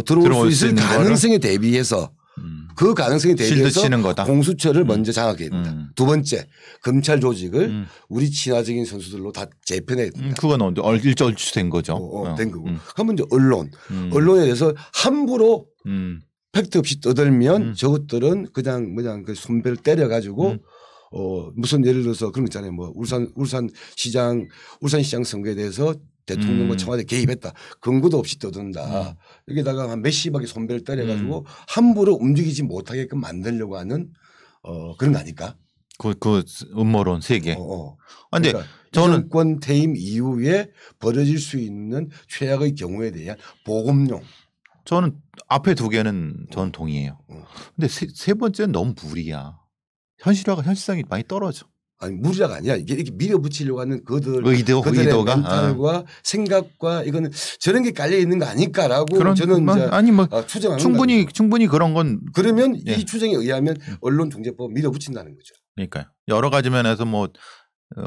Speaker 1: 들어올 수 있을 가능성에 대비해서 그 가능성에 대비해서 공수처를 먼저 장악해야 된다. 두 번째 검찰 조직을 우리 친화적인 선수들로 다 재편해야 된다.
Speaker 2: 그건 일절주 된 거죠.
Speaker 1: 된 거고. 그러면 이제 언론에 대해서 함부로 팩트 없이 떠들면 저것들은 그냥 그 손배를 때려가지고 무슨 예를 들어서 그런 거 있잖아요. 뭐 울산시장 선거에 대해서 대통령과 청와대 개입했다. 근거도 없이 떠든다. 여기다가 한 몇십억의 손배를 때려가지고 함부로 움직이지 못하게끔 만들려고 하는 그런 거 아닐까?
Speaker 2: 그 음모론 세계.
Speaker 1: 그런데 그러니까 저는 정권 퇴임 이후에 벌어질 수 있는 최악의 경우에 대한 보급용.
Speaker 2: 저는 앞에 두 개는 저는 동의해요. 근데 세 번째는 너무 무리야. 현실성이 많이 떨어져.
Speaker 1: 아니 무리가 아니야. 이게 밀어붙이려고 하는 그들의
Speaker 2: 의도가
Speaker 1: 멘탈과 생각과 이거는 저런 게 깔려 있는 거 아닐까라고 저는 추정하는
Speaker 2: 충분히 그런 건
Speaker 1: 그러면 이 추정에 의하면 언론중재법 밀어붙인다는 거죠.
Speaker 2: 그러니까요. 여러 가지 면에서 뭐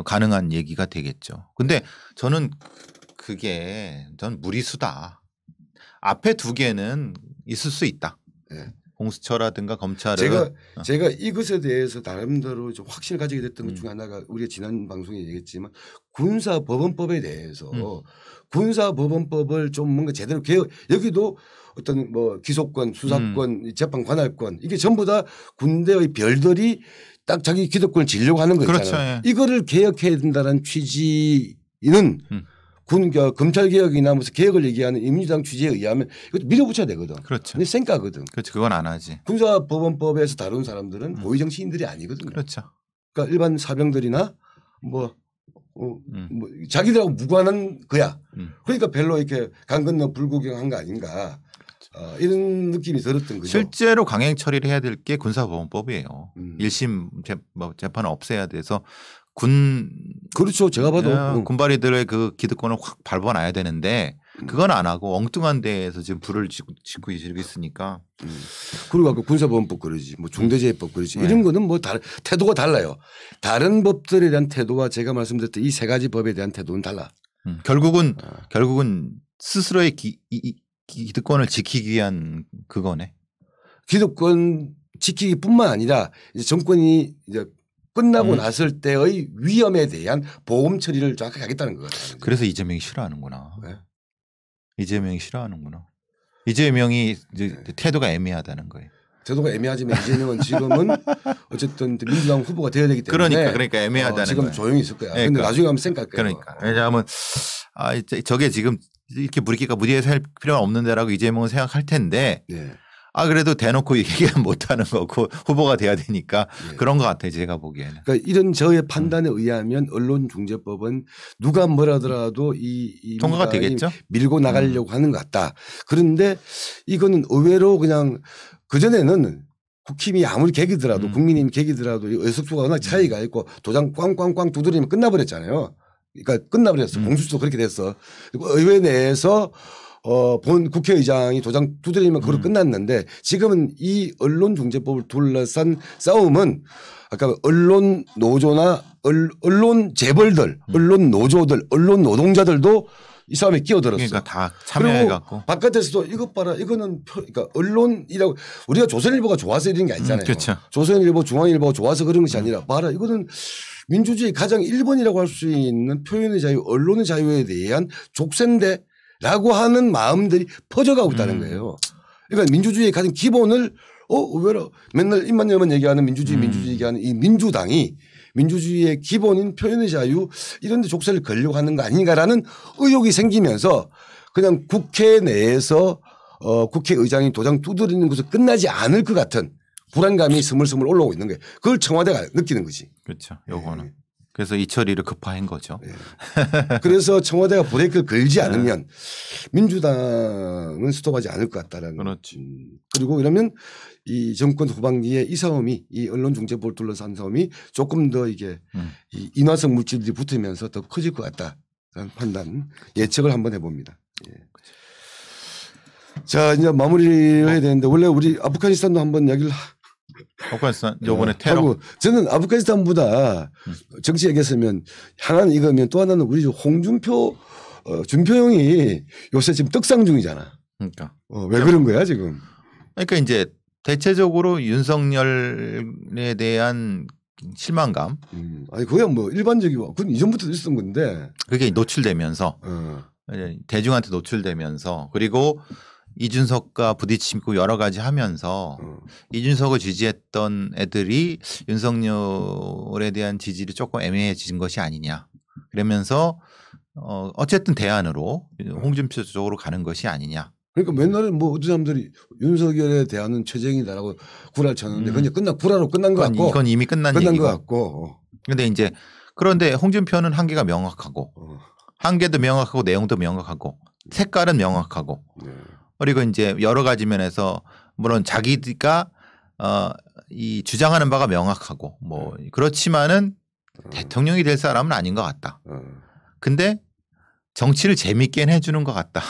Speaker 2: 가능한 얘기가 되겠죠. 근데 저는 전 무리수다. 앞에 두 개는 있을 수 있다. 네. 공수처라든가 검찰을
Speaker 1: 제가 이것에 대해서 나름대로 좀 확신을 가지게 됐던 것 중에 하나가 우리가 지난 방송에 얘기했지만 군사법원법에 대해서 군사법원법을 좀 뭔가 제대로 개혁 여기도 어떤 뭐 기소권, 수사권, 재판 관할권 이게 전부 다 군대의 별들이 딱 자기 기득권을 지려고 하는 거 있잖아요.
Speaker 2: 그렇죠. 예.
Speaker 1: 이거를 개혁해야 된다는 취지는 검찰 개혁이나 무슨 개혁을 얘기하는 민주당 취지에 의하면 이것도 밀어붙여야 되거든.
Speaker 2: 그렇죠.
Speaker 1: 근데 쌩까거든.
Speaker 2: 그렇죠. 그건 안 하지.
Speaker 1: 군사법원법에서 다룬 사람들은 고위 정치인들이 아니거든요.
Speaker 2: 그렇죠.
Speaker 1: 그러니까 일반 사병들이나 뭐 자기들하고 무관한 거야. 그러니까 별로 이렇게 강 건너 불구경한 거 아닌가. 이런 느낌이 들었던 거죠.
Speaker 2: 실제로 강행 처리를 해야 될 게 군사법원법이에요. 1심 재판을 없애야 돼서
Speaker 1: 그렇죠. 제가 봐도
Speaker 2: 군발이들의 그 기득권을 확 밟아놔야 되는데 그건 안 하고 엉뚱한 데에서 지금 불을 짓고 있으니까.
Speaker 1: 그리고 아까 군사보안법 그러지, 뭐 중대재해법 그러지, 이런 거는 뭐 태도가 달라요. 다른 법들에 대한 태도와 제가 말씀드렸던 이 세 가지 법에 대한 태도는 달라.
Speaker 2: 결국은 스스로의 기득권을 지키기 위한 그거네.
Speaker 1: 기득권 지키기뿐만 아니라 이제 정권이 이제 끝나고 났을 때의 위험에 대한 보험 처리를 정확하게 하겠다는 거거든요.
Speaker 2: 그래서 이재명이 싫어하는구나.
Speaker 1: 네?
Speaker 2: 이재명이 싫어하는구나. 이재명이 이제 태도가 애매하다는 거예요.
Speaker 1: 태도가 애매하지만 이재명은 지금은 어쨌든 민주당 후보가 되어야 되기 때문에
Speaker 2: 그러니까 애매하다는
Speaker 1: 지금
Speaker 2: 거예요.
Speaker 1: 조용히 있을 거야.
Speaker 2: 그러니까.
Speaker 1: 근데 나중에 하면 생각할 거예요.
Speaker 2: 그러니까 왜냐하면 저게 지금 이렇게 무리해서 할 필요는 없는데라고 이재명은 생각할 텐데.
Speaker 1: 네.
Speaker 2: 그래도 대놓고 얘기는 못하는 거고 후보가 돼야 되니까
Speaker 1: 네.
Speaker 2: 그런 것 같아요. 제가 보기에는.
Speaker 1: 그러니까 이런 저의 판단에 의하면 언론중재법은 누가 뭐라더라도 이
Speaker 2: 통과가 되겠죠.
Speaker 1: 밀고 나가려고 하는 것 같다. 그런데 이거는 의외로 그냥 그전에는 국힘이 아무리 개기더라도 국민의힘 개기더라도 의석수가 워낙 차이가 있고 도장 꽝꽝꽝 두드리면 끝나버렸잖아요. 그러니까 끝나버렸어. 공수처도 그렇게 됐어. 그리고 의회 내에서 본 국회의장이 도장 두드리면 그걸로 끝났는데 지금은 이 언론중재법을 둘러싼 싸움은 아까 언론 노조나 언론 재벌들, 언론 노조들, 언론 노동자들도 이 싸움에 끼어들었어.
Speaker 2: 그러니까 다 참여해갖고.
Speaker 1: 바깥에서도 이것 봐라. 이거는 그러니까 언론이라고 우리가 조선일보가 좋아서 이런 게 아니잖아요.
Speaker 2: 그렇죠.
Speaker 1: 조선일보, 중앙일보가 좋아서 그런 것이 아니라 봐라. 이거는 민주주의 가장 1번이라고 할 수 있는 표현의 자유, 언론의 자유에 대한 족쇄인데 라고 하는 마음들이 퍼져가고 있다는 거예요. 그러니까 민주주의의 가장 기본을 의외로 맨날 입만 열면 얘기하는 민주주의 얘기하는 이 민주당이 민주주의의 기본인 표현의 자유 이런 데 족쇄를 걸려고 하는 거 아닌가라는 의혹이 생기면서 그냥 국회 내에서 국회의장이 도장 두드리는 것을 끝나지 않을 것 같은 불안감이 스물스물 올라오고 있는 거예요. 그걸 청와대가 느끼는 거지.
Speaker 2: 그렇죠. 요거는. 그래서 이 처리를 급화한 거죠.
Speaker 1: 네. 그래서 청와대가 브레이크를 걸지 않으면 민주당은 스톱하지 않을 것 같다라는.
Speaker 2: 그렇지.
Speaker 1: 그리고 이러면 이 정권 후반기에 이 싸움이 이 언론중재법을 둘러싼 싸움이 조금 더 이게 이 인화성 물질들이 붙으면서 더 커질 것 같다라는 판단 예측을 한번 해봅니다. 예. 자 이제 마무리를 해야 되는데 원래 우리 아프가니스탄도 한번 이야기를
Speaker 2: 아프가니스탄 요번에 테러.
Speaker 1: 저는 아프가니스탄보다 정치 얘기했으면 하나는 이거면 또 하나는 우리 준표 형이 요새 지금 떡상 중이잖아.
Speaker 2: 그러니까
Speaker 1: 왜 그런 거야 지금?
Speaker 2: 그러니까 이제 대체적으로 윤석열에 대한 실망감.
Speaker 1: 아니 그게 뭐 일반적이고 그건 이전부터 있었던 건데
Speaker 2: 그게 노출되면서 대중한테 노출되면서 그리고 이준석과 부딪히고 여러 가지 하면서 이준석을 지지했던 애들이 윤석열에 대한 지지를 조금 애매해진 것이 아니냐. 그러면서 어쨌든 대안으로 홍준표 쪽으로 가는 것이 아니냐.
Speaker 1: 그러니까 맨날 뭐 어떤 사람들이 윤석열에 대한은 최정이다라고 구라를 쳤는데 그냥 구라로 끝난 것 같고.
Speaker 2: 이건 이미 끝난
Speaker 1: 것 같고.
Speaker 2: 그런데 이제 그런데 홍준표는 한계가 명확하고 한계도 명확하고 내용도 명확하고 색깔은 명확하고 그리고 이제 여러 가지 면에서 물론 자기가 이 주장하는 바가 명확하고 뭐 그렇지만은 대통령이 될 사람은 아닌 것 같다. 근데 정치를 재밌게 해주는 것 같다.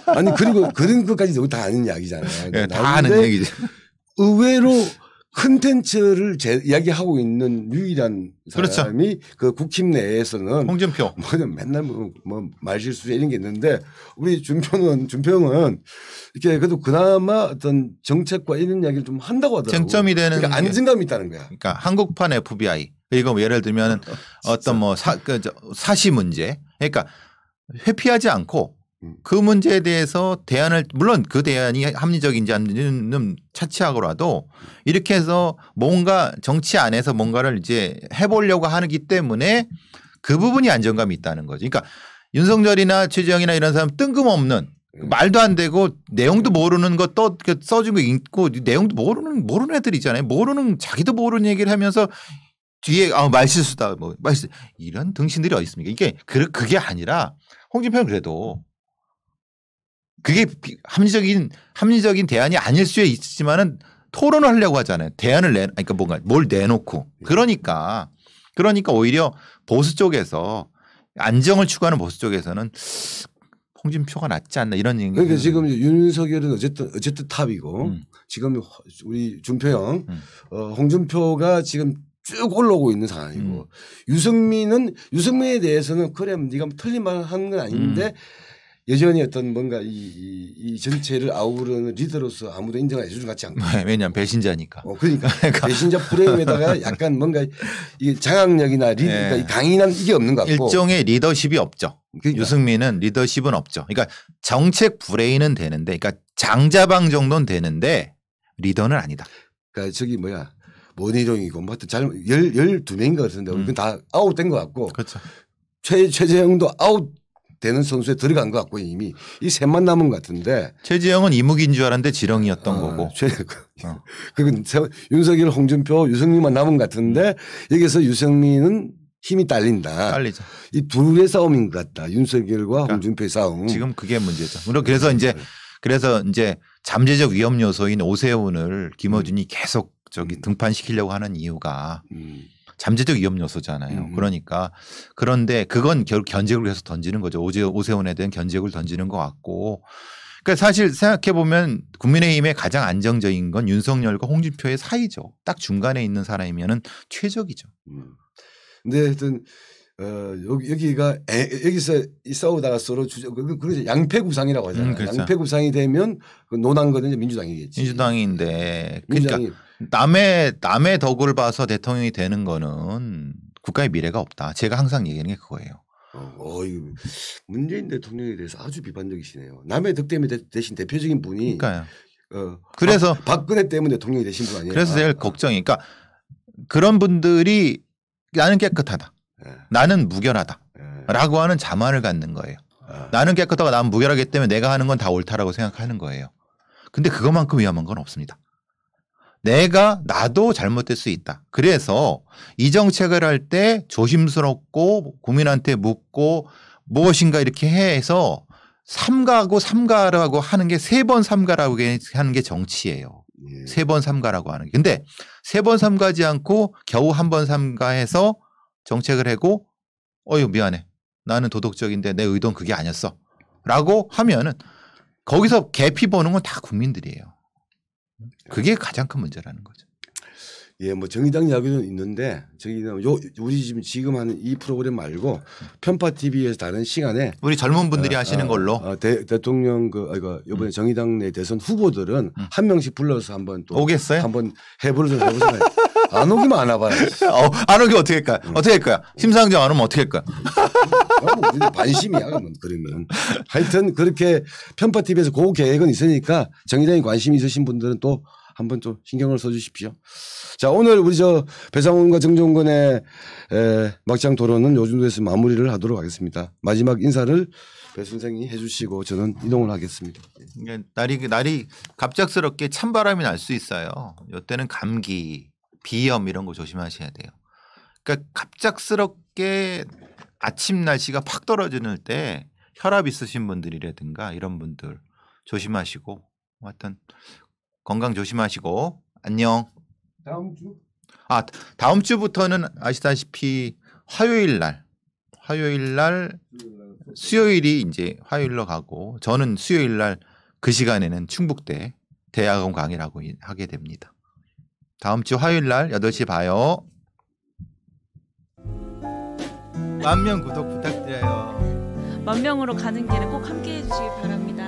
Speaker 1: 아니 그리고 그런 것까지 다 아는 이야기잖아요.
Speaker 2: 네, 다 아는 얘기죠.
Speaker 1: 의외로 컨텐츠를 이야기하고 있는 유일한 사람이
Speaker 2: 그렇죠.
Speaker 1: 그 국힘 내에서는
Speaker 2: 홍준표.
Speaker 1: 맨날 뭐 말실수 이런 게 있는데 우리 준표형은 이렇게 그래도 그나마 어떤 정책과 이런 이야기를 좀 한다고 하더라고요.
Speaker 2: 쟁점이 되는
Speaker 1: 그러니까 안정감이 있다는 거야.
Speaker 2: 그러니까 한국판 FBI 이거 예를 들면 어떤 뭐 사시 문제 그러니까 회피하지 않고 그 문제에 대해서 대안을 물론 그 대안이 합리적인지 아닌지는 차치하고라도 이렇게 해서 뭔가 정치 안에서 뭔가를 이제 해보려고 하기 때문에 그 부분이 안정감이 있다는 거죠. 그러니까 윤석열이나 최재형이나 이런 사람 뜬금없는 말도 안 되고 내용도 모르는 거 써준 거 있고 내용도 모르는 애들이잖아요. 자기도 모르는 얘기를 하면서 뒤에 말실수다 뭐 말실수 이런 등신들이 어디 있습니까? 이게 그게 아니라 홍준표는 그래도 그게 합리적인 대안이 아닐 수 있지만은 토론을 하려고 하잖아요. 대안을 그러니까 뭔가 뭘 내놓고 그러니까 오히려 보수 쪽에서 안정을 추구하는 보수 쪽에서는 홍준표가 낫지 않나 이런 얘기.
Speaker 1: 그러니까 지금 윤석열은 어쨌든 탑이고 지금 우리 준표형 홍준표가 지금 쭉 올라오고 있는 상황이고 유승민에 대해서는 그래 네가 틀린 말 하는 건 아닌데 여전히 어떤 뭔가 이 전체를 아우르는 리더로서 아무도 인정을 해주는 것 같지 않고.
Speaker 2: 왜냐하면 배신자니까.
Speaker 1: 그러니까 배신자 프레임에다가 약간 뭔가 이 장악력이나 그러니까 강인한 이게 없는 것 같고.
Speaker 2: 일종의 리더십이 없죠. 그러니까. 유승민은 리더십은 없죠. 그러니까 정책 브레인은 되는데, 그러니까 장자방 정도는 되는데 리더는 아니다.
Speaker 1: 그러니까 저기 뭐야 원희룡이고 뭐 하여튼 12명인 것 같은데 그건 다 아웃된 것 같고.
Speaker 2: 그렇죠.
Speaker 1: 최재형도 아웃. 되는 선수에 들어간 것 같고 이미 이 셋만 남은 것 같은데
Speaker 2: 최재형은 이무기인 줄 알았는데 지렁이였던 거고.
Speaker 1: 그건 윤석열, 홍준표, 유승민만 남은 것 같은데 여기서 유승민은 힘이 딸린다.
Speaker 2: 딸리죠.
Speaker 1: 이 둘의 싸움인 것 같다. 윤석열과 그러니까 홍준표의 싸움.
Speaker 2: 지금 그게 문제죠. 그래서 이제 잠재적 위험 요소인 오세훈을 김어준이 계속 저기 등판시키려고 하는 이유가. 잠재적 위험 요소잖아요. 그러니까 그런데 그건 결국 견제구를 계속 던지는 거죠. 오세훈에 대한 견제구를 던지는 것 같고. 그러니까 사실 생각해 보면 국민의힘의 가장 안정적인 건 윤석열과 홍준표의 사이죠. 딱 중간에 있는 사람이면은 최적이죠.
Speaker 1: 근데 하여튼 여기서 싸우다가 서로 그래서 양패구상이라고 하잖아요.
Speaker 2: 그렇죠.
Speaker 1: 양패구상이 되면 논한 거는 민주당이겠지.
Speaker 2: 민주당인데 그러니까 남의 덕을 봐서 대통령이 되는 거는 국가의 미래가 없다. 제가 항상 얘기하는 게 그거예요.
Speaker 1: 문재인 대통령에 대해서 아주 비판적이시네요. 남의 덕 때문에 대신 대표적인 분이.
Speaker 2: 그러니까요. 그래서
Speaker 1: 박근혜 때문에 대통령이 되신 분 아니에요.
Speaker 2: 그래서 제일 걱정이. 그러니까 그런 분들이 나는 깨끗하다. 나는 무결하다. 라고 하는 자만을 갖는 거예요. 나는 깨끗하고 나는 무결하기 때문에 내가 하는 건 다 옳다라고 생각하는 거예요. 근데 그것만큼 위험한 건 없습니다. 나도 잘못될 수 있다. 그래서 이 정책을 할 때 조심스럽고 국민한테 묻고 무엇인가 이렇게 해서 삼가라고 하는 게 3번 삼가라고 하는 게 정치예요. 3번 삼가라고 하는 게. 근데 3번 삼가지 않고 겨우 1번 삼가해서 정책을 하고 미안해. 나는 도덕적인데 내 의도는 그게 아니었어. 라고 하면은 거기서 개피 보는 건 다 국민들이에요. 그게 가장 큰 문제라는 거죠.
Speaker 1: 예, 뭐 정의당 이야기도 있는데 우리 지금 하는 이 프로그램 말고 편파 TV에서 다른 시간에
Speaker 2: 우리 젊은 분들이 하시는 걸로
Speaker 1: 대통령 이번에 정의당 내 대선 후보들은 한 명씩 불러서 한번 또
Speaker 2: 오겠어요?
Speaker 1: 한번 해보를 좀 해보세요. 안 오기만 안 와봐요.
Speaker 2: 안 오기 어떻게 할까요? 어떻게 할 거야? 심상정 안 오면 어떻게 할 거야?
Speaker 1: 반심이야 그러면. 하여튼 그렇게 편파 TV에서 그 계획은 있으니까 정의당에 관심이 있으신 분들은 또 한번 또 신경을 써주십시오. 자, 오늘 우리 배상훈과 정종근의 막장 토론은 요 정도에서 마무리를 하도록 하겠습니다. 마지막 인사를 배 선생님이 해주시고 저는 이동을 하겠습니다.
Speaker 2: 날이 갑작스럽게 찬바람이 날 수 있어요. 이때는 감기, 비염 이런 거 조심하셔야 돼요. 그러니까 갑작스럽게 아침 날씨가 팍 떨어지는 때 혈압 있으신 분들이라든가 이런 분들 조심하시고 하여튼 건강 조심하시고 안녕. 다음 주부터는 아시다시피 화요일 날 수요일이 이제 화요일로 가고 저는 수요일 날 그 시간에는 충북대 대학원 강의라고 하게 됩니다. 다음 주 화요일 날 8시 봐요. 10,000명 구독 부탁드려요.
Speaker 3: 10,000명으로 가는 길에 꼭 함께 해주시기 바랍니다.